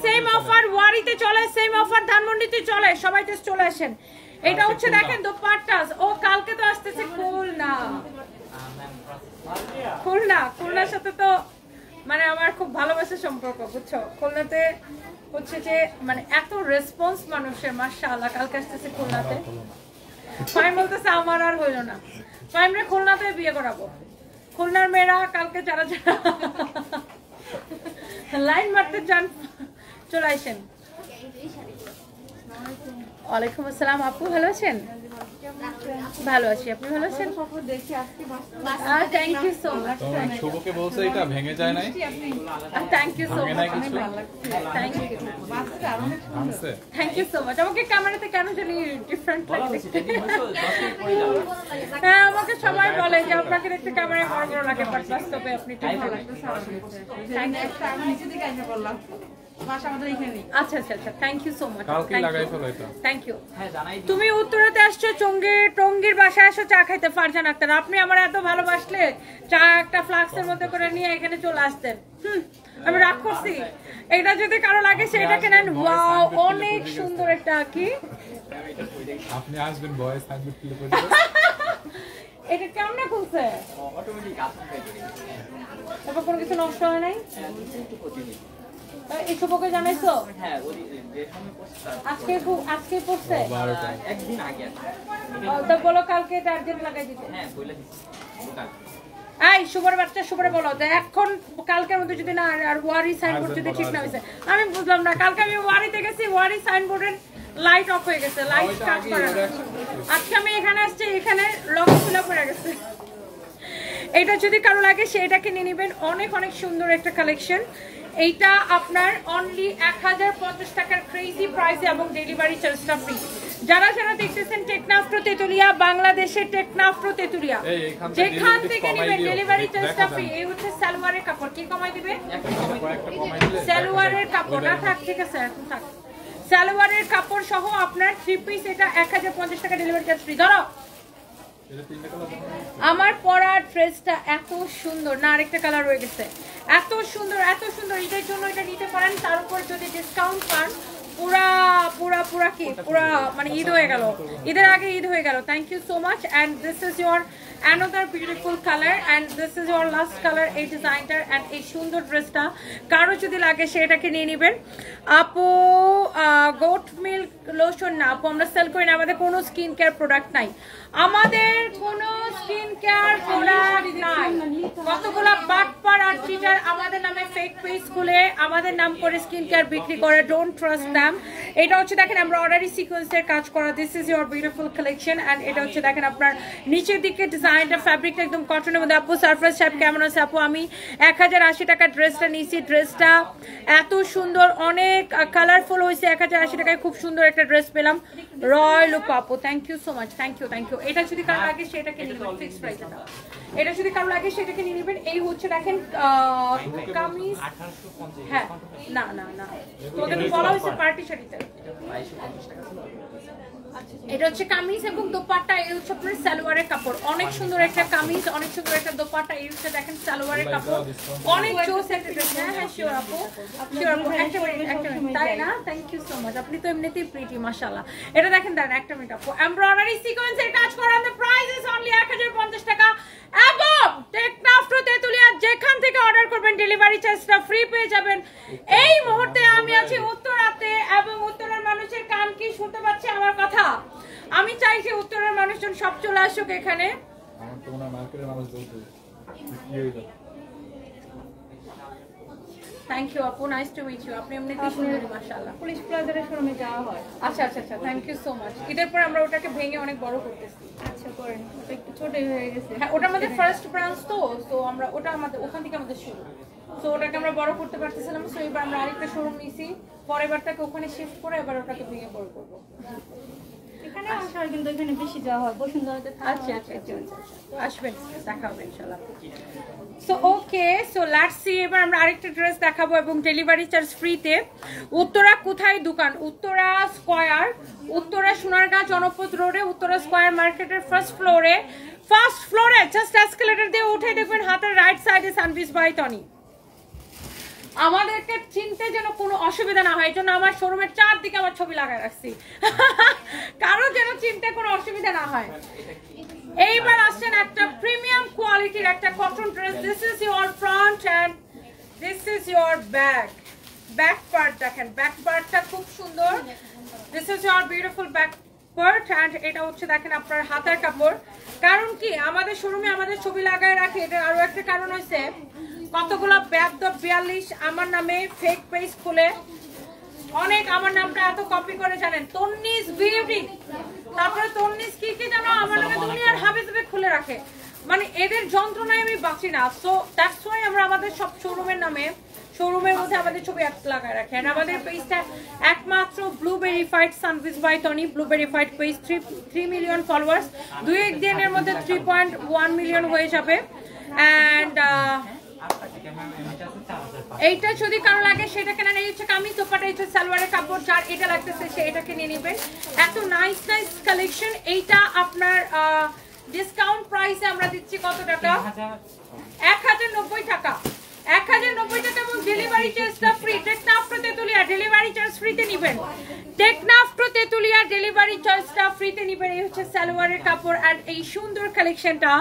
সেম অফার, ওয়ারিতে চলে সেম অফার, ধানমন্ডিতে চলে। সবাই তো চলে আসেন। এটা হচ্ছে দেখেন দোপাট্টা। ও কালকে তো আসতেছে খুলনার সাথে তো মানে আমার খুব ভালোবাসার সম্পর্ক, বুঝছো? খুলনাতে হচ্ছে যে মানে এত রেসপন্স মানুষের, মাশাআল্লাহ। কালকে আসতেছে খুলনাতে। ফাইম বলতেছে আমার আর হইল না, ফাইমরে খুলনাতে বিয়ে করাবো। খুলনার মেয়েরা কালকে যারা যারা লাইন মারতে চান চলে আসেন। ওয়ালাইকুম আসসালাম আপু, ভালো আছেন? ভালো আছি, আপনি ভালো আছেন? Thank you so much. শুভকে বলছে এটা ভেঙে যায় নাই, thank you so much, thank you so much. আমাকে ক্যামেরাতে কেন জানি ডিফারেন্ট লাগে। হ্যাঁ, আমাকে সবাই বলে যে আপনাকে দেখতে ক্যামেরায় বড় বড় লাগে, বাট বাস্তবে আপনি ঠিক ভালো লাগছে। Thank you. আচ্ছা আচ্ছা আচ্ছা, thank you so much, thank you. তুমি উত্তরাতে আসছো, টঙ্গীর বাসায় আসো চা খাইতে, ফারজান আক্তার। আপনি আমার এত ভালোবাসলে চা একটা ফ্লাক্সের মধ্যে করে নিয়ে এখানে চলে আসতেন। আমি রাগ করছি। এটা যদি কারো লাগে সেটা কেনেন। ওয়াও, অনেক সুন্দর একটা। কি আপনি আসবেন ভয়েস থাকবে প্লে করে এটা কেমন খুলছে? অটোমেটিক আসবে, তারপর কোনো কিছু নষ্ট হয় নাই। এই শুভকে জানাইছো? হ্যাঁ, ওই যে সময় পোস্ট আজকে পড়ছে, একদিন আগে। তো বলো কালকে টার্গেট লাগাই দিতে। হ্যাঁ, বলে দিছি। এই শুভর বাচ্চা, শুভরে বলো যে এখন কালকের মধ্যে যদি না, আর ওয়ারি সাইনবোর্ড যদি ঠিক না হয়েছে। আমি বুঝলাম না, কালকে আমি ওয়ারিতে গেছি, ওয়ারি সাইনবোর্ডের লাইট অফ হয়ে গেছে, লাইট কাজ করে না। আজকে আমি এখানে আসছি, এখানে লক খোলা পড়ে গেছে। এটা যদি কারো লাগে সেটাকে নিয়ে নেবেন। অনেক অনেক সুন্দর একটা কালেকশন। এইটা আপনার অনলি 1050 টাকার ক্রেজি প্রাইসে এবং ডেলিভারি চার্জটা ফ্রি। যারা যারা দেখতেছেন টেকনাফ টু তেতুলিয়া, বাংলাদেশের টেকনাফ টু তেতুলিয়া, যেখান থেকে নেবেন ডেলিভারি চার্জটা ফ্রি। এই হচ্ছে সালোয়ারের কাপড়। কি কমাই দিবে? সালোয়ারের কাপড় না থাক, ঠিক আছে এখন থাক। সালোয়ারের কাপড় সহ আপনার 3 পিস এটা 1050 টাকা ডেলিভারি চার্জ ফ্রি। ধরো আমার পরা ড্রেসটা এত সুন্দর না, আরেকটা কালার রয়ে গেছে, এত সুন্দর এত সুন্দর, এটার জন্য এটা নিতে পারেন। তার উপর যদি ডিসকাউন্ট পান পুরা পুরা পুরা কি পুরা মানে ঈদ হয়ে গেল, ঈদের আগে ঈদ হয়ে গেল। Thank you so much. And this is your another beautiful color and this is your last color এই ডিজাইনটার। অ্যান্ড এই সুন্দর ড্রেসটা কারো যদি লাগে সেটাকে নিয়ে নেবেন। আপু গোট মিল্ক লোশন না আপু, আমরা সেল করি না, আমাদের কোনো স্কিন কেয়ার প্রোডাক্ট নাই, আমাদের কোনো স্কিন কেয়ার প্রোডাক্ট নাই। কতগুলো বাটপার আর চিটার আমাদের নামে ফেক পেজ খুলে আমাদের নাম করে স্কিন কেয়ার বিক্রি করে, ডোন্ট ট্রাস্ট দ্যাম। এটা হচ্ছে দেখেন আমরা অর্ডারি সিকোয়েন্সের কাজ করা, this is your beautiful collection. And এটা হচ্ছে দেখেন আপনার নিচের দিকে ডিজাইনটা, ফ্যাব্রিকটা একদম কটনের মধ্যে। আপু সারফরাজ সাহেব কেমন আছে? আপু আমি 1080 টাকা ড্রেসটা নিয়েছি, ড্রেসটা এত সুন্দর, অনেক কালারফুল হয়েছে, 1080 টাকায় খুব সুন্দর একটা ড্রেস পেলাম। রয়্যাল লুক আপু, thank you so much, thank you thank you. এটা যদি কারো লাগে সেটাকে নিয়ে নেবেন, ফিক্সড প্রাইসে দাও। এটা যদি কারো লাগে সেটাকে নিয়ে নেবেন। এই হচ্ছে দেখেন কামিজ, হ্যাঁ না না না তোমাদের তো বলা হয়েছে পার্টি শাড়িতে। এটা হচ্ছে কামিজ এবং দোপাট্টা, এই হচ্ছে আপনার সালোয়ারের কাপড়, অনেক সুন্দর একটা কামিজ, অনেক সুন্দর একটা দোপাট্টা, এই হচ্ছে দেখেন সালোয়ারের কাপড়, অনেক জোস একটা ড্রেস। হ্যাঁ হ্যাঁ শিওর আপু, শিওর আপু, একটা মিনিট, তাই না? থ্যাংক ইউ সো মাচ, আপনি তো এমনিতেই প্রিটি মাশাআল্লাহ। এটা দেখেন দাঁড়ান একটা মিনিট আপু, এমব্রয়ডারি সিকোয়েন্সের কাজ করা, আমাদের প্রাইস ইজ অনলি 1050 টাকা এবং টেকনাফ তেতুলিয়া যেখান থেকে অর্ডার করবেন ডেলিভারি চার্জটা ফ্রি পেয়ে যাবেন। এই মুহূর্তে আমি আছি উত্তরাতে এবং উত্তরের মানুষের কান কি শুনতে পাচ্ছে আমার কথা? আমি চাই যে উত্তরের মানুষজন সব চলে আসুক এখানে। থ্যাংক ইউ আপু, নাইস টু মিট ইউ। আপনি এমনিতেই সুন্দরী মাশাআল্লাহ। পুলিশ প্লাজারের শোরুমে যাওয়া হয়। আচ্ছা আচ্ছা আচ্ছা, থ্যাংক ইউ সো মাচ। ঈদের পর আমরা ওটাকে ভেঙে অনেক বড় করতেছি। আচ্ছা করেন, ওটা একটু ছোটই হয়ে গেছে। হ্যাঁ ওটা আমাদের ফার্স্ট ব্রাঞ্চ তো, সো আমরা ওটা আমাদের ওখান থেকে আমাদের শুরু, সো ওটাকে আমরা বড় করতে পারতেছিলাম, সো এবার আমরা আরেকটা শোরুম নিয়েছি, পরের বারটাকে ওখানে শিফট করে এবার ওটাকে ভেঙে বড় করবো। এখানে আসা হয় কিন্তু এখানে বেশি যাওয়া হয়, বসুন্ধরাতে আচ্ছা আচ্ছা আচ্ছা আসবেন, দেখা হবে ইনশাআল্লাহ। So okay, so let's see, এবার আমরা আরেকটা ড্রেস দেখাবো এবং ডেলিভারি চার্জ ফ্রিতে। উত্তরা কোথায় দোকান? উত্তরা স্কয়ার, উত্তরা সোনারগাঁ জনপদ রোডে, উত্তরা স্কয়ার মার্কেটের ফার্স্ট ফ্লোরে জাস্ট এসকেলেটর দিয়ে উঠে দেখবেন হাতের রাইট সাইডে সানভিস বাই টনি। আমাদেরকে চিনতে যেন কোনো অসুবিধা না হয়, এই জন্য আমার শোরুমের চারদিকে আমার ছবি লাগায় রাখছি, কারো যেন চিনতে কোনো অসুবিধা না হয়। এইবার আসছেন একটা প্রিমিয়াম কোয়ালিটির একটা cotton dress, this is your front and this is your back part. দেখেন ব্যাক পার্টটা খুব সুন্দর, this is your beautiful back part and এটা হচ্ছে দেখেন আপনার হাতের কাপড়। কারণ কি আমাদের শোরুমে আমাদের ছবি লাগায় রাখে, এটা আরো একটা কারণ হয়েছে কতগুলো ব্যাপদব 42 আমার নামে ফেক পেজ খুলে অনেক আমার নামটা এত কপি করে, জানেন তন্নিস বিউটি, তারপরে তন্নিস কি কি জানো আমার নামে দুনিয়ার হাবিজাবি খুলে রাখে, মানে এদের যন্ত্রণায় আমি বাঁচি না। সো দ্যাটস ওয়াই আমরা আমাদের সব শোরুমের নামে শোরুমের মধ্যে আমাদের ছবি লাগায় রাখি। আর আমাদের পেজটা একমাত্র blue verified Sanvis by Tony, blue verified page, 3 million followers, 2-1 দিনের মধ্যে 3.1 মিলিয়ন হয়ে যাবে। অ্যান্ড এইটা যদি কারো লাগে সেটা কেনা নেই, হচ্ছে কামিজ দোপাট্টা, এটা সালোয়ারের কাপড়, যার এটা লাগতেছে সে এটাকে নিয়ে নেবেন। এত নাইস নাইস কালেকশন। এইটা আপনার ডিসকাউন্ট প্রাইসে আমরা দিচ্ছি কত টাকা? 1090 টাকা, 1090 টাকা এবং ডেলিভারি চার্জটা free. Teknaf to Tetulia delivery charge ফ্রিতে নেবেন, টেকনাফ টু তেতুলিয়া ডেলিভারি চার্জটা ফ্রিতে নেবেন। এই হচ্ছে সালোয়ারের কাপড় আর এই সুন্দর কালেকশনটা।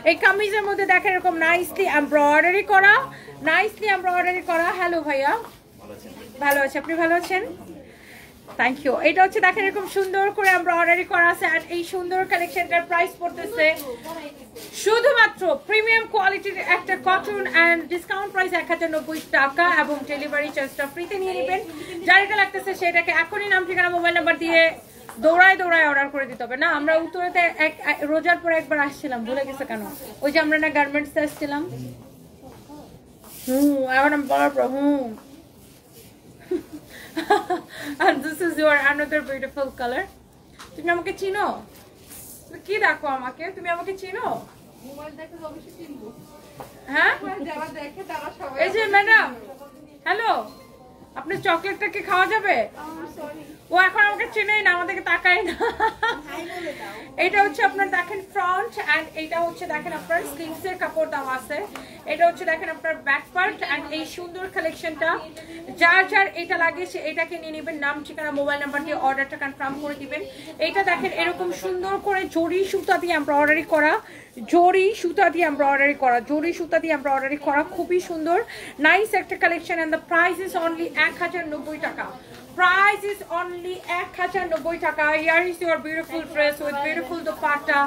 এই কামিজের মধ্যে দেখেন এরকম নাইসলি এমব্রয়ডারি করা, হ্যালো ভাইয়া, ভালো আছে, আপনি ভালো আছেন? Thank you. এটা হচ্ছে দেখেন এরকম সুন্দর করে এমব্রয়ডারি করা আছে আর এই সুন্দর কালেকশনটার প্রাইস পড়তেছে শুধুমাত্র প্রিমিয়াম কোয়ালিটির একটা কটন এন্ড ডিসকাউন্ট প্রাইস 1090 টাকা এবং ডেলিভারি চার্জটা ফ্রিতে নিয়ে নেবেন। যার এটা লাগতেছে সেটাকে এখনই নাম ঠিকানা মোবাইল নাম্বার দিয়ে দৌড়ায় অর্ডার করে দিতে হবে। না আমরা উত্তরাতে রোজার পরে একবার আসছিলাম, ভুলে গেছে কেন? ওই যে আমরা না গার্মেন্টসে আসছিলাম, এবার আমি বলার পর and this is your another beautiful color. তুমি আমাকে চিনো? কি দেখো আমাকে, তুমি আমাকে চিনো? মোবাইল দেখে অবশ্যই চিনবো। হ্যাঁ যারা দেখে তারা সবাই। এই যে ম্যাডাম, হ্যালো, আপনার চকলেটটা কি খাওয়া যাবে? সরি ও এখন আমাকে চেনেই না, আমাদেরকে তাকায় না। এটা হচ্ছে আপনার দেখেন ফ্রন্ট, এন্ড এটা হচ্ছে দেখেন আপনার স্লিভস এর কাপড় দেওয়া আছে। এটা হচ্ছে দেখেন আপনার ব্যাক পার্ট, এন্ড এই সুন্দর কালেকশনটা যার যার এটা লাগে সে এটাকে নিয়ে নেবেন, নাম ঠিকানা মোবাইল নাম্বার দিয়ে অর্ডারটা কনফার্ম করে দিবেন। এটা দেখেন এরকম সুন্দর করে জরি সুতা দিয়ে এমব্রয়ডারি করা, জরি সুতা দিয়ে এমব্রয়ডারি করা, জরি সুতা দিয়ে এমব্রয়ডারি করা, খুবই সুন্দর নাইস একটা collection. And the price is only 1090 টাকা। Price is only 1090 টাকা। Here is your beautiful dress with beautiful dupatta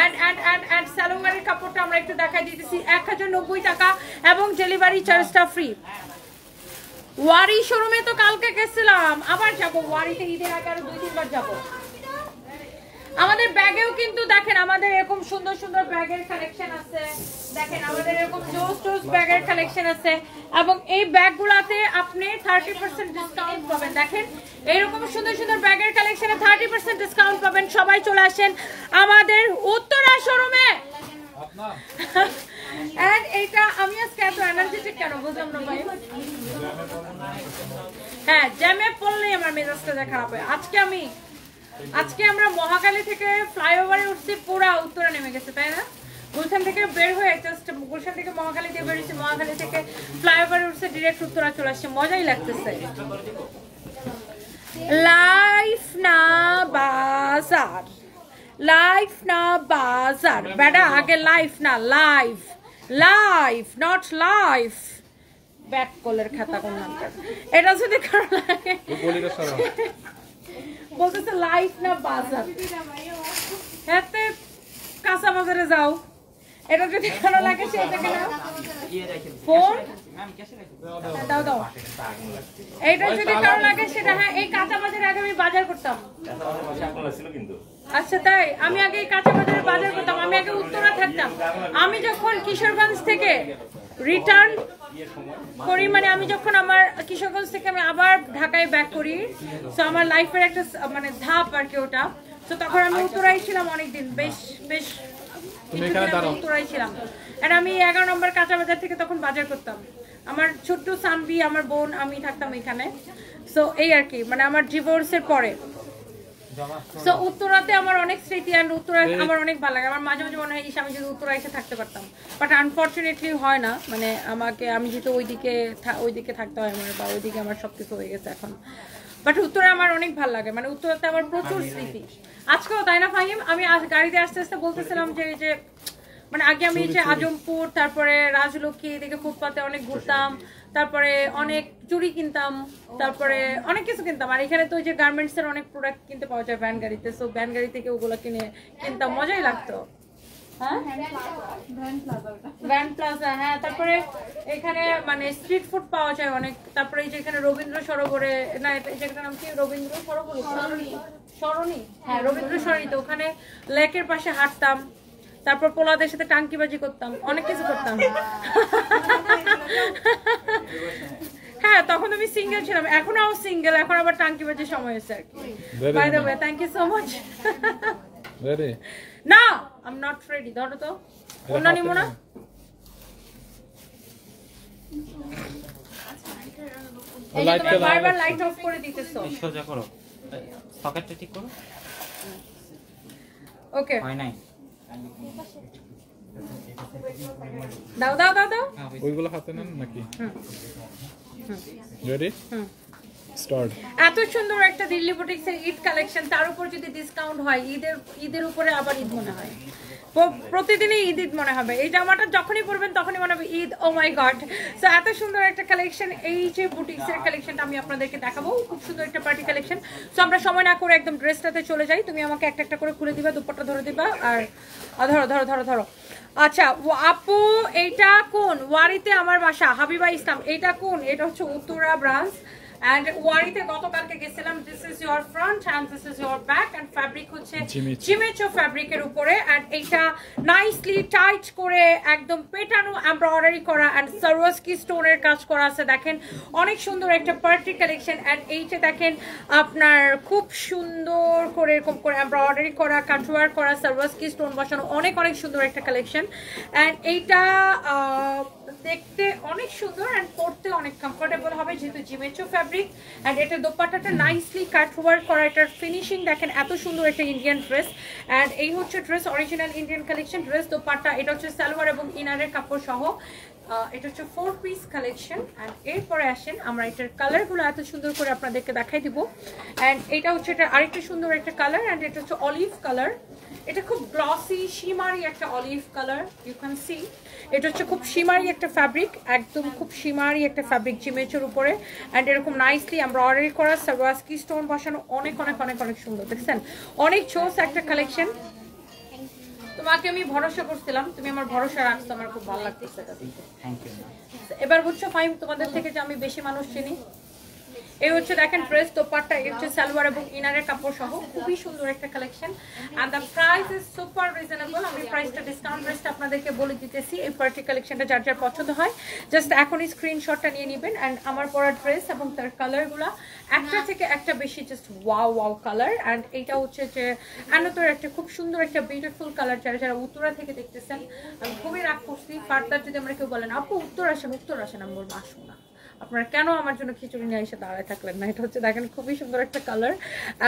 and সালোয়ারের কাপড়টা আমরা একটু দেখাই দিতেছি 1090 টাকা এবং ডেলিভারি চার্জটা ফ্রি। ওয়ারি শোরুমে তো কালকে গেছিলাম, আবার যাব ওয়ারিতে, ঈদের আগে আরো 2-3 বার যাব। আমাদের ব্যাগেও কিন্তু দেখেন আমাদের এরকম সুন্দর সুন্দর ব্যাগের কালেকশন আছে, দেখেন আমাদের এরকম জোস ব্যাগের কালেকশন আছে এবং এই ব্যাগগুলোতে আপনি 30% ডিসকাউন্ট পাবেন। দেখেন এরকম সুন্দর সুন্দর ব্যাগের কালেকশনে 30% ডিসকাউন্ট পাবেন। সবাই চলে আসেন আমাদের উত্তরা শোরুমে। এন্ড এইটা আমি আজকে এত এনার্জেটিক কেন বুঝলাম না ভাই। হ্যাঁ, জ্যামে পড়লেই আমার মেজাজটা খারাপ হয়। আজকে আমরা মহাখালী থেকে ফ্লাইওভারে উঠছি, পুরা উত্তরা নেমে গেছে, তাই না? গুলশান থেকে বের হয়ে জাস্ট গুলশান থেকে মহাখালী দিয়ে বেরিয়েছি, মহাখালী থেকে ফ্লাইওভারে উঠছে, ডিরেক্ট উত্তরা চলে আসছে, মজাই লাগতেছে। লাইফ না বাজার, লাইফ না বাজার বেটা, আগে লাইফ না life, life not life. Back কলের খাতা কোন নামটা, এটা যদি কারো লাগে বলতেছে লাইফ না বাজার, হাতে কাঁচা বাজারে যাও, এটা যদি কারো লাগে সেটাকে নাও ফোন দাও দাও, এটা যদি কারো লাগে সেটা। হ্যাঁ, এই কাঁচা বাজারে আগে আমি বাজার করতাম। আচ্ছা তাই, আমি আগে এই কাঁচা বাজারে বাজার করতাম, আমি আগে উত্তরা থাকতাম। আমি যখন কিশোরগঞ্জ থেকে রিটার্ন করি, মানে আমি যখন আমার কিশোরগঞ্জ থেকে আমি আবার ঢাকায় ব্যাক করি, তো আমার লাইফের একটা মানে ধাপ আর কি ওটা। তো তখন আমি উত্তরায় ছিলাম অনেকদিন, বেশ উত্তরায় ছিলাম। আর আমি 11 নম্বর কাঁচা বাজার থেকে তখন বাজার করতাম। আমার ছোট্ট সানবি, আমার বোন, আমি থাকতাম এখানে। সো এই আর কি, মানে আমার ডিভোর্সের পরে। সো উত্তরাতে আমার অনেক স্মৃতি, আর উত্তরা আমার অনেক ভালো লাগে। আমার মাঝে মাঝে মনে হয় আমি যদি উত্তরা এসে থাকতে পারতাম, বাট আনফর্চুনেটলি হয় না। মানে আমি যেহেতু ওইদিকে থাকতে হয় আমার, বা ওইদিকে আমার সবকিছু হয়ে গেছে এখন। বাট উত্তরা আমার অনেক ভালো লাগে, মানে উত্তরাতে আমার প্রচুর স্মৃতি। আজকেও তাই না ফাহিম? আমি গাড়িতে আস্তে আস্তে বলতেছিলাম যে মানে আগে আমি যে আজমপুর, তারপরে রাজলক্ষ্মী, এদিকে ফুটপাতে অনেক ঘুরতাম, তারপরে অনেক চুড়ি কিনতাম, তারপরে অনেক কিছু কিনতাম। আর এখানে তো ওই যে গার্মেন্টস এর অনেক প্রোডাক্ট কিনতে পাওয়া যায় ভ্যান গাড়িতে, সো ভ্যান গাড়ি থেকে ওগুলো কিনতাম, মজাই লাগতো। হ্যাঁ, ভ্যান প্লাজা, হ্যাঁ। তারপরে এখানে মানে স্ট্রিট ফুড পাওয়া যায় অনেক। তারপরে এই যে এখানে রবীন্দ্র সরোবরে, না যেটার নাম কি, রবীন্দ্র সরোবর, সরণি, হ্যাঁ রবীন্দ্র সরণিতে, ওখানে লেকের পাশে হাঁটতাম, তারপর পোলাদের সাথে টাঙ্কিবাজি করতাম, অনেক কিছু করতাম। হ্যাঁ, তখন আমি সিঙ্গেল ছিলাম, এখন আমি সিঙ্গেল, এখন আবার টাঙ্কিবাজির সময় হয়েছে আর কি। By the way, thank you so much. Ready? না, আই এম নট রেডি। ধরো তো, অন্য নিমো না। এই যে তুমি বারবার লাইট অফ করে দিতেছো। সোজা করো, সকেটটা ঠিক করো। ওকে, হয় নাই, দাও দাও দাও দাও। ওইগুলো হাতে নেন নাকি? রেডি? স্টার্ট। এত সুন্দর একটা দিল্লি বুটিক্স এর ঈদ কালেকশন, তার উপর যদি ডিসকাউন্ট হয়, ঈদের উপরে আবার ঈদ মনে হয়, প্রতিদিনই ঈদ মনে হবে। এই জামাটা যখনই পরবেন তখনই মনে হবে ঈদ। ও মাই গড, সো এত সুন্দর একটা কালেকশন। এই যে বুটিক্স এর কালেকশনটা আমি আপনাদেরকে দেখাবো, খুব সুন্দর একটা পার্টি কালেকশন। সো আমরা সময় না করে একদম ড্রেসটাতে চলে যাই। তুমি আমাকে একটা একটা করে খুলে দিবা, দুপাট্টা ধরে দিবা, আর ধরো ধরো ধরো ধরো। আচ্ছা আপু, এইটা কোন ওয়ারিতে? আমার বাসা হাবিবা ইসলাম। এইটা কোন? এটা হচ্ছে উত্তরা ব্রাঞ্চ। And ওয়ারিতে গতকালকে গেছিলাম। This is your front and this is your back, and fabric হচ্ছে জিমিচো ফ্যাব্রিকের উপরে, এন্ড এইটা নাইসলি টাইট করে একদম পেটানো এমব্রয়ডারি করা, এন্ড সারোয়াস্কি স্টোনের কাজ করা আছে। দেখেন অনেক সুন্দর একটা পার্টি কালেকশন। এন্ড এইটা দেখেন আপনার খুব সুন্দর করে এরকম করে এমব্রয়ডারি করা, কাটওয়ার্ক করা, সারোয়াস্কি স্টোন বসানো, অনেক অনেক সুন্দর একটা কালেকশন। এন্ড এইটা দেখতে অনেক সুন্দর এন্ড পরতে অনেক কমফোর্টেবল হবে যেহেতু জিমেচো ফ্যাব্রিক এন্ড এটা দোপাট্টাটা নাইসলি কাট ওয়ার্ক করা, এটার ফিনিশিং দেখেন এত সুন্দর একটা ইন্ডিয়ান ড্রেস এন্ড এই হচ্ছে dress original Indian collection dress dupatta, এটা হচ্ছে সালোয়ার এবং ইনারের কাপড় সহ। এটা হচ্ছে 4 পিস কালেকশন এন্ড এরপরে আসেন আমরা এটার কালারগুলো এত সুন্দর করে আপনাদেরকে দেখাই দিব এন্ড এটা হচ্ছে এটা আরেকটা সুন্দর একটা কালার এন্ড এটা হচ্ছে অলিভ কালার, এটা খুব গ্লসি শিমারি একটা olive colour, you can see এটা হচ্ছে খুব শিমারি একটা ফ্যাব্রিক, একদম খুব শিমারি একটা ফ্যাব্রিক জিমেচের উপরে এন্ড এরকম নাইসলি এমব্রয়ডারি করা সারওয়াস্কি স্টোন বসানো, অনেক অনেক অনেক অনেক সুন্দর দেখছেন, অনেক চোস একটা কালেকশন। তোমাকে আমি ভরসা করছিলাম, তুমি আমার ভরসা রাখছো, আমার খুব ভালো লাগতেছে। এবার বুঝছো ফাইম তোমাদের থেকে যে আমি বেশি মানুষ চিনি। এই হচ্ছে দেখেন ড্রেস দোপাট্টা, এই হচ্ছে সালোয়ার এবং ইনারের কাপড় সহ খুবই সুন্দর একটা collection and the price is super reasonable. আমি প্রাইসটা ডিসকাউন্ট প্রাইসটা আপনাদেরকে বলে দিতেছি, এই পার্টি কালেকশনটা যার যার পছন্দ হয় জাস্ট এখনই স্ক্রিনশটটা নিয়ে নেবেন এন্ড আমার পরা ড্রেস এবং তার কালারগুলো একটা থেকে একটা বেশি just wow wow colour and এইটা হচ্ছে যে আনতর একটা খুব সুন্দর একটা বিউটিফুল কালার। যারা যারা উত্তরা থেকে দেখতেছেন আমি খুবই রাগ করছি, ফার্দার যদি আমরা কেউ বলেন আপু উত্তর আসেন আমি বলবো আসবো না, আপনারা কেন আমার জন্য খিচুড়ি নিয়ে এসে দাঁড়ায় থাকলেন না। এটা হচ্ছে দেখেন খুবই সুন্দর একটা কালার,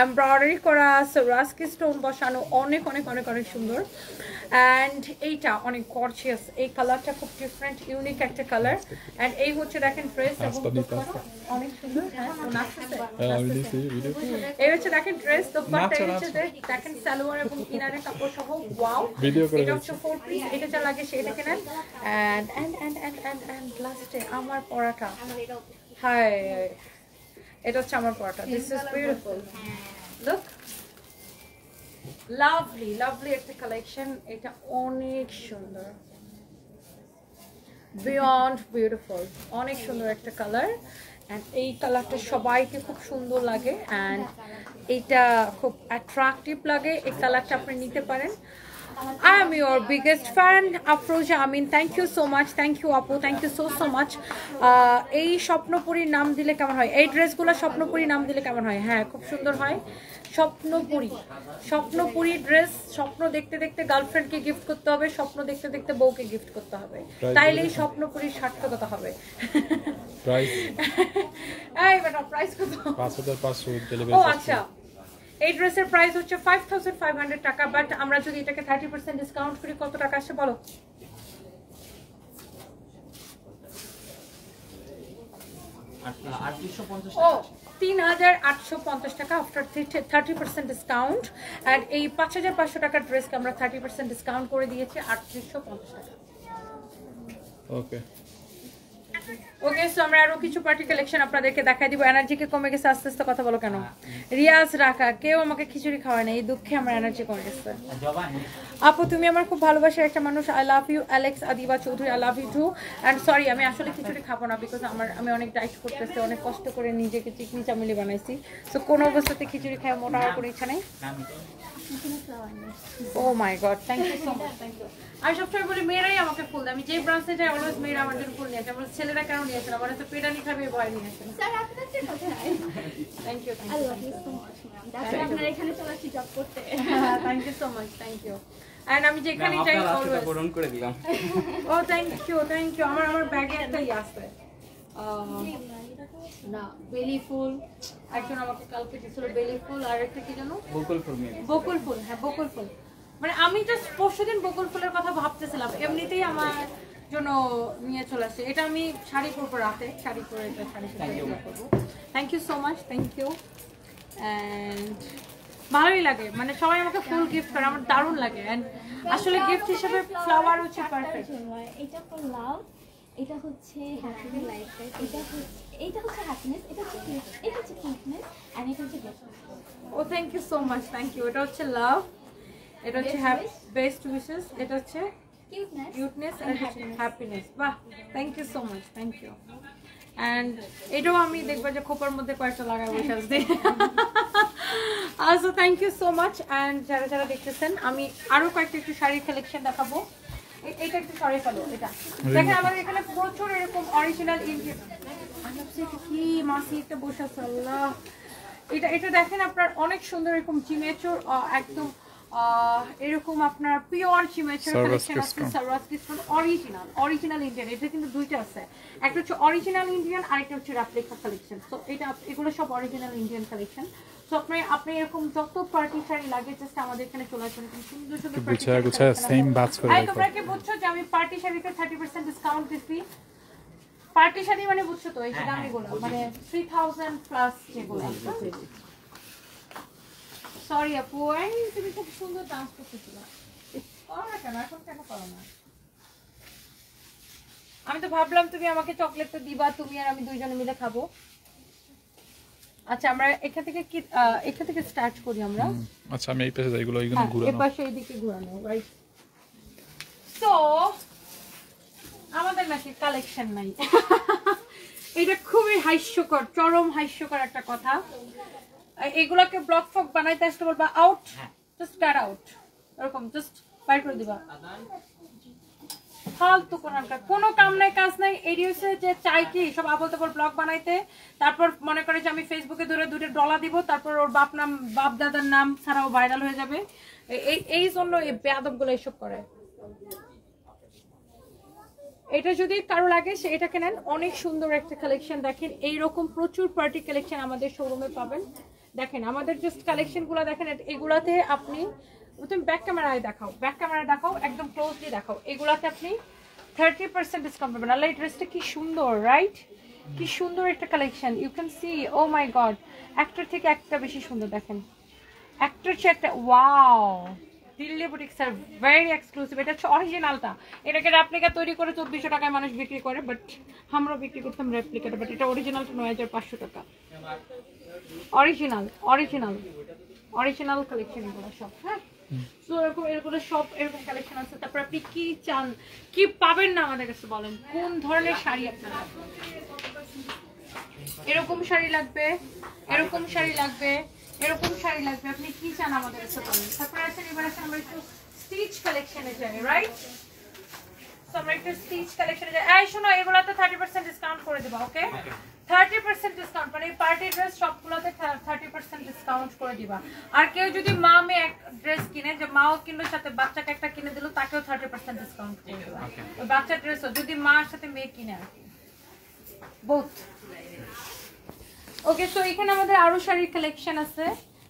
এমব্রয়ডারি করা সারওয়াস্কি স্টোন বসানো, অনেক অনেক অনেক অনেক সুন্দর এন্ড এইটা অনেক গর্জিয়াস, এই কালারটা খুব ডিফারেন্ট ইউনিক একটা কালার এন্ড এই হচ্ছে দেখেন ড্রেস এবং অনেক সুন্দর। এই হচ্ছে দেখেন ড্রেস দোপাট্টা, এই হচ্ছে দেখেন সালোয়ার এবং ইনারের কাপড় সহ ওয়াও, এটা হচ্ছে 4 পিস, এটা যা লাগে সেটা কেনেন এন্ড লাস্টে আমার পরাটা, হাই এটা হচ্ছে আমার paratha, this is beautiful, look lovely lovely একটা কালেকশন, এটা অনেক সুন্দর বিয়ন্ড বিউটিফুল, অনেক সুন্দর একটা কালার এন্ড এই কালারটা সবাইকে খুব সুন্দর লাগে এন্ড এটা খুব অ্যাট্রাকটিভ লাগে, এই কালারটা আপনি নিতে পারেন। I am your biggest fan, Afroja Amin. Thank you so much. Thank you, Apu. Thank you so much. এই স্বপ্নপুরীর নাম দিলে কেমন হয়? এই ড্রেসগুলো স্বপ্নপুরীর নাম দিলে কেমন হয়? হ্যাঁ, খুব সুন্দর হয়। স্বপ্নপুরী ড্রেস, স্বপ্ন দেখতে দেখতে গার্লফ্রেন্ডকে গিফট করতে হবে, স্বপ্ন দেখতে দেখতে বউকে গিফট করতে হবে, তাইলেই স্বপ্নপুরীর সার্থকতা হবে। প্রাইস এই বেটা প্রাইস কত? 5500 ডেলিভারি। ও আচ্ছা, এই ড্রেসের প্রাইস হচ্ছে 5500 টাকা, বাট আমরা যদি এটাকে 30% ডিসকাউন্ট করি কত টাকা আসে বলো? ও 3850 টাকা আফটার 30% ডিসকাউন্ট এন্ড এই 5500 টাকার ড্রেসকে আমরা 30% ডিসকাউন্ট করে দিয়েছি 3850 টাকা। ওকে ওকে, সো আমরা আরো কিছু পার্টি কালেকশন আপনাদেরকে দেখাই দিব। এনার্জি কি কমে গেছে? আস্তে আস্তে কথা বলো কেন? রিয়াজ রাখা, কেউ আমাকে খিচুড়ি খাওয়ায় না, এই দুঃখে আমার এনার্জি কমে গেছে। আপু তুমি আমার খুব ভালোবাসার একটা মানুষ, I love you. Alex Adiba Chowdhury, I love you too and sorry আমি আসলে খিচুড়ি খাবো না বিকজ আমি অনেক ডায়েট করতেছি, অনেক কষ্ট করে নিজেকে চিকনি চামেলি বানাইছি, সো কোনো অবস্থাতে খিচুড়ি খাওয়া মোটা হওয়ার কোনো ইচ্ছা নেই। Oh my god, thank you so much, thank you. আমি সবসময় বলি মেয়েরাই আমাকে ফুল দেয়, আমি যে ব্রাঞ্চে যাই অলওয়েজ মেয়েরা আমার জন্য ফুল নিয়ে আসে, আমার ছেলেরা কেন নিয়ে আসে না, মানে তো পেটানি খাবে ভয় নিয়ে আসে। স্যার আপনাদের কোথায়? Thank you, I love you so much ma'am. দাদা আপনারা এখানে চলে আসি জব করতে। Thank you so much, thank you. And আমি যেখানে যাই অলওয়েজ পূরণ করে দিলাম। Oh thank you, thank you. আমার ব্যাগে একটা আছে না বেলি ফুল, একজন আমাকে কালকে দিছিল বেলি ফুল, আর একটা কি জানো বকুল ফুল। বকুল ফুল, হ্যাঁ বকুল ফুল। মানে আমি জাস্ট পরশুদিন বকুল ফুলের কথা ভাবতেছিলাম, এমনিতেই আমার জন্য নিয়ে চলে আসছে। এটা আমি শাড়ি পরবো রাতে, শাড়ি পরে শাড়ি করবো। Thank you so much, thank you. And ভালোই লাগে, মানে সবাই আমাকে ফুল গিফট করে, আমার দারুণ লাগে। অ্যান্ড আসলে গিফট হিসেবে ফ্লাওয়ার হচ্ছে পারফেক্ট। এটা ফর লাভ, এটা হচ্ছে হ্যাপি লাইফ, এটা হচ্ছে হ্যাপিনেস, এটা হচ্ছে কিউটনেস এন্ড এটা হচ্ছে best. Oh thank you so much, thank you. এটা হচ্ছে লাভ, এটা হচ্ছে বেস্ট উইশেস, এটা হচ্ছে কিউটনেস এন্ড হ্যাপিনেস। বাহ, thank you so much, thank you. And এটাও আমি দেখবো যে খোপার মধ্যে কয়েকটা লাগাই বসে আসছে। So thank you so much. And যারা যারা দেখতেছেন আমি আরো কয়েকটা একটু শাড়ির কালেকশন দেখাবো। এটা একটু সরাই ফেলো, এটা দেখেন আমাদের এখানে প্রচুর এরকম অরিজিনাল ইন্ডিয়ান কি মাসি একটা বসে আছে, আল্লাহ। এটা দেখেন আপনার অনেক সুন্দর এরকম জিমেচুর একদম এরকম আপনার পিওর চিমেচের কালেকশন আছে, সারওয়াস্কিস অরিজিনাল ইন্ডিয়ান। এটা কিন্তু দুইটা আছে, একটা হচ্ছে অরিজিনাল ইন্ডিয়ান আর একটা হচ্ছে রেপ্লিকা কালেকশন। সো এগুলো সব অরিজিনাল ইন্ডিয়ান কালেকশন। সো আপনি এরকম যত পার্টি শাড়ি লাগে জাস্ট আমাদের এখানে চলে আসবেন। সুন্দর সুন্দর পার্টি শাড়ি সেম বাচ করে রাখো। তোমরা কি বুঝছো যে আমি পার্টি শাড়িতে 30% ডিসকাউন্ট দিছি? পার্টি শাড়ি মানে বুঝছো তো, এই যে দামিগুলো মানে 3000 প্লাস যেগুলো। সরি আপু, তুমি খুব সুন্দর ডান্স করতেছিলা, করো না কেন এখন, কেন করো না? আমি তো ভাবলাম তুমি আমাকে চকলেটটা দিবা, তুমি আর আমি দুইজনে মিলে খাবো। আচ্ছা আমরা এখান থেকে স্টার্ট করি আমরা। আচ্ছা আমি এই পাশে যাই, এগুলো এইখানে ঘোরানো, এই পাশে এইদিকে ঘোরানো, রাইট? সো আমাদের নাকি কালেকশন নাই। এটা খুবই হাস্যকর, চরম হাস্যকর একটা কথা। এগুলাকে ব্লক ফক বানাইতে আসতে বলবা আউট, জাস্ট গেট আউট, এরকম জাস্ট বাইর করে দিবা। ফালতু কোনো কাম নাই কাজ নাই। এডি হচ্ছে যে চাই কি সব আবল তাবল ব্লগ বানাইতে, তারপর মনে করে যে আমি ফেসবুকে ধরে দুটো ডলা দিব, তারপর ওর বাপ দাদার নাম ছাড়াও ভাইরাল হয়ে যাবে। এই জন্য এই বেয়াদবগুলো এসব করে। এটা যদি কারো লাগে সে এটা কেনেন, অনেক সুন্দর একটা কালেকশন। দেখেন এইরকম প্রচুর পার্টি কালেকশন আমাদের শোরুমে পাবেন। দেখেন আমাদের জাস্ট কালেকশনগুলো দেখেন, এগুলাতে আপনি, তুমি ব্যাক ক্যামেরায় দেখাও, একদম ক্লোজলি দেখাও। এগুলাতে আপনি 30% ডিসকাউন্ট পাবেন। আল্লাহ, এই ড্রেসটা কি সুন্দর, রাইট? কি সুন্দর একটা collection, you can see. Oh my God, একটার থেকে একটা বেশি সুন্দর। দেখেন একটার চেয়ে একটা, wow. Delhi boutiques are very exclusive. এটা হচ্ছে অরিজিনালটা, এটাকে রেপ্লিকা তৈরি করে 2400 টাকায় মানুষ বিক্রি করে, বাট আমরাও বিক্রি করতাম রেপ্লিকাটা, বাট এটা অরিজিনালটা 9500 টাকা। অরিজিনাল কালেকশন এগুলো সব। হ্যাঁ, সো এরকম সব এরকম কালেকশন আছে। তারপর আপনি কি চান, কি পাবেন না আমাদের কাছে বলেন, কোন ধরনের শাড়ি আপনার লাগবে? এরকম শাড়ি লাগবে, এরকম শাড়ি লাগবে, এরকম শাড়ি লাগবে, আপনি কি চান আমাদের কাছে বলেন। তারপর আসেন এবার আমরা একটু স্টিচ কালেকশনে যাই, রাইট? সো আমরা একটু স্টিচ কালেকশনে যাই। এই শোনো, এগুলাতে 30% ডিসকাউন্ট করে দেব, ওকে? 30% ডিসকাউন্ট, মানে পার্টি ড্রেস সবগুলোতে 30% ডিসকাউন্ট করে দিবা। আর কেউ যদি মা মেয়ে এক ড্রেস কিনে, যে মাও কিনলো সাথে বাচ্চাকে একটা কিনে দিল, তাকেও 30% ডিসকাউন্ট করে দিবা। ওই বাচ্চার ড্রেসও যদি মার সাথে মেয়ে কিনে আর কি, বোথ। ওকে, সো এখানে আমাদের আরো শাড়ির কালেকশন আছে।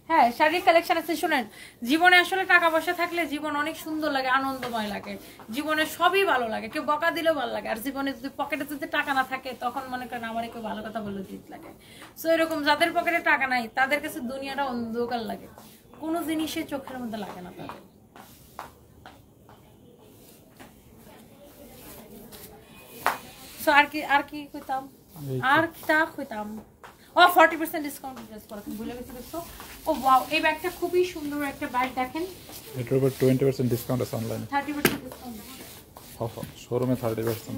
হ্যাঁ, শাড়ির কালেকশন আছে। শুনেন, জীবনে আসলে টাকা পয়সা থাকলে জীবন অনেক সুন্দর লাগে, আনন্দময় লাগে, জীবনে সবই ভালো লাগে, কেউ বকা দিলেও ভালো লাগে। আর জীবনে যদি পকেটে যদি টাকা না থাকে, তখন মনে করেন আমার কেউ ভালো কথা বললে জিত লাগে। সো এরকম যাদের পকেটে টাকা নাই তাদের কাছে দুনিয়াটা অন্ধকার লাগে, কোনো জিনিসে চোখের মধ্যে লাগে না তাদের। সো আর কি কইতাম, ও 40% ডিসকাউন্ট ড্রেস পরা ভুলে গেছি। দেখছো, ও ওয়াও, এই ব্যাগটা খুবই সুন্দর একটা ব্যাগ। দেখেন এটার উপর 20% ডিসকাউন্ট আছে, অনলাইনে 30% ডিসকাউন্ট, শোরুমে 30%।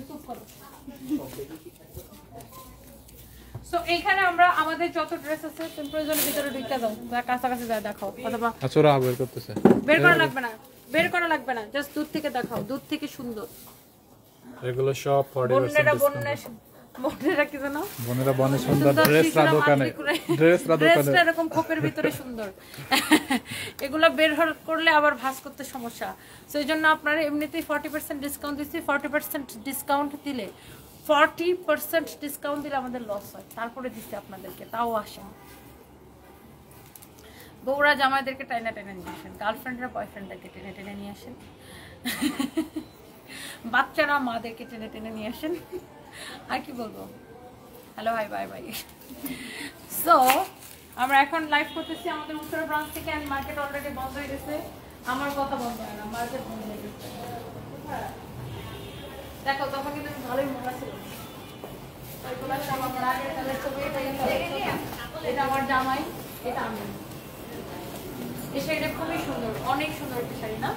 সো এইখানে আমরা আমাদের যত ড্রেস আছে তুমি প্রয়োজনের ভিতরে ঢুকতে দাও, কাছাকাছি যায় দেখাও, অথবা আচ্ছা ওরা বের করতেছে, বের করা লাগবে না, জাস্ট দূর থেকে দেখাও, দূর থেকে সুন্দর। এগুলো সব 40% বোনেরা কি জানো, বোনেরা বনে সুন্দর ড্রেসরা দোকানে, এরকম খোপের ভিতরে সুন্দর। এগুলো বের করলে আবার ভাঁজ করতে সমস্যা। সো এই জন্য আপনারা এমনিতেই 40% ডিসকাউন্ট দিচ্ছি। 40% ডিসকাউন্ট দিলে 40% ডিসকাউন্ট দিলে আমাদের লস হয়, তারপরে দিচ্ছি আপনাদেরকে, তাও আসেন। বউরা জামাইদেরকে টেনে নিয়ে আসেন, গার্লফ্রেন্ডরা বয়ফ্রেন্ডদেরকে টেনে নিয়ে আসেন, বাচ্চারা মাদেরকে টেনে নিয়ে আসেন। আর কি বলবো, হ্যালো, বাই বাই। সো আমরা এখন লাইভ করতেছি আমাদের উত্তর ব্রাঞ্চ থেকে। মার্কেট অলরেডি বন্ধ হয়ে গেছে, আমার কথা বন্ধ হয় না, মার্কেট বন্ধ হয়ে গেছে। দেখো তখন কিন্তু ভালোই মজা ছিল। এটা আমার জামাই, এটা আমি। এই শাড়িটা খুবই সুন্দর, অনেক সুন্দর একটা শাড়ি না?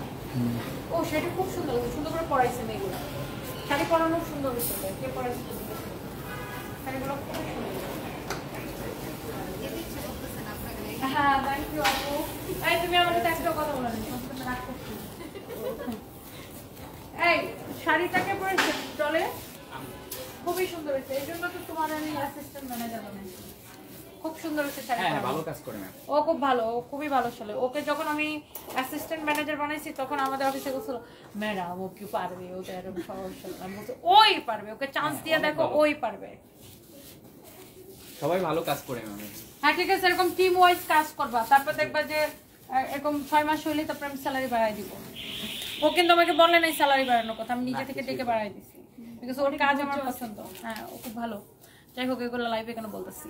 ও শাড়িটা খুব সুন্দর, সুন্দর করে পরাইছে মেয়েগুলো। শাড়ি পরানো সুন্দর হচ্ছে, কে পরাইছে শাড়িগুলো খুবই সুন্দর। হ্যাঁ, থ্যাংক ইউ আপু। এই তুমি আমাকে একটা কথা বলো না, রাগ করছি। এই শাড়িটাকে পরেছে চলে, খুবই সুন্দর হয়েছে। এই জন্য তো তোমার আমি অ্যাসিস্ট্যান্ট ম্যানেজার বানাইছি, খুব সুন্দর হচ্ছে শাড়ি। হ্যাঁ ভালো কাজ করে ম্যাম। ও খুব ভালো, ও খুবই ভালো ছেলে। ওকে যখন আমি অ্যাসিস্ট্যান্ট ম্যানেজার বানাইছি তখন আমাদের অফিসে বলছিল ম্যাডাম ও কি পারবে, ও তো এরকম সহজ সরল। আমি বলছি ওই পারবে, ওকে চান্স দিয়ে দেখো, ওই পারবে। সবাই ভালো কাজ করে ম্যাম। হ্যাঁ ঠিক আছে, এরকম টিম ওয়াইজ কাজ করবা, তারপর দেখবা যে এরকম 6 মাস হইলে তারপর আমি স্যালারি বাড়াই দিব। ও কিন্তু আমাকে বলে নাই স্যালারি বাড়ানোর কথা, আমি নিজে থেকে ডেকে বাড়াই দিছি, বিকজ ওর কাজ আমার পছন্দ। হ্যাঁ ও খুব ভালো। যাই হোক এগুলো লাইভে কেন বলতেছি।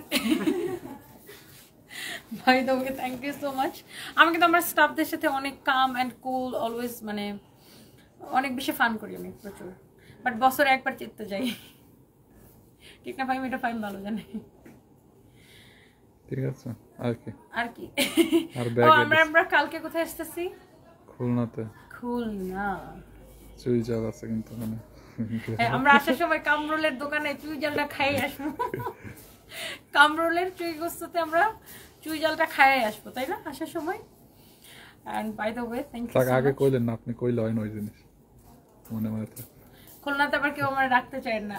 ভাই তোমাকে থ্যাংক ইউ সো মাচ। আমি কিন্তু আমার স্টাফদের সাথে অনেক কাম অ্যান্ড কুল, অলওয়েজ মানে অনেক বেশি ফান করি আমি প্রচুর, বাট বছরে একবার চিত্তে যাই, ঠিক না ভাই? এটা ফাইন ভালো জানে। ঠিক আছে আর কি আর ও আমরা কালকে কোথায় আসতেছি? খুলনাতে। খুলনা চুই জাল আছে কিন্তু মানে আমরা আসার সময় কামরুলের দোকানে চুই জালটা খাই আসবো। কামরুলের চুই গোস্তাতে আমরা চুই জালটা খাই আসবো, তাই না আসার সময়? And by the way thank you. আগে কইলেন না, আপনি কইলে হয় না ওই জিনিস মনে মনে তো। খুলনাতে আবার কেউ আমার রাখতে চায় না,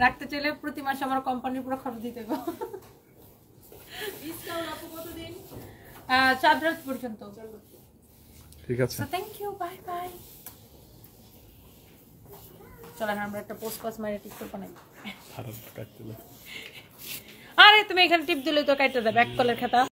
রাখতে চাইলে প্রতি মাসে আমার কোম্পানির পুরো খরচ দিতে হবে। ডিসকাউন্ট আপু কতদিন? 4 রাত পর্যন্ত। ঠিক আছে, থ্যাংক ইউ, বাই বাই। চলেন আমরা একটা পোস্ট পাস মারি টিকটক বানাই। আরে তুমি এখানে টিপ দিলে তো কাটতে দেবে এক কলের খাতা।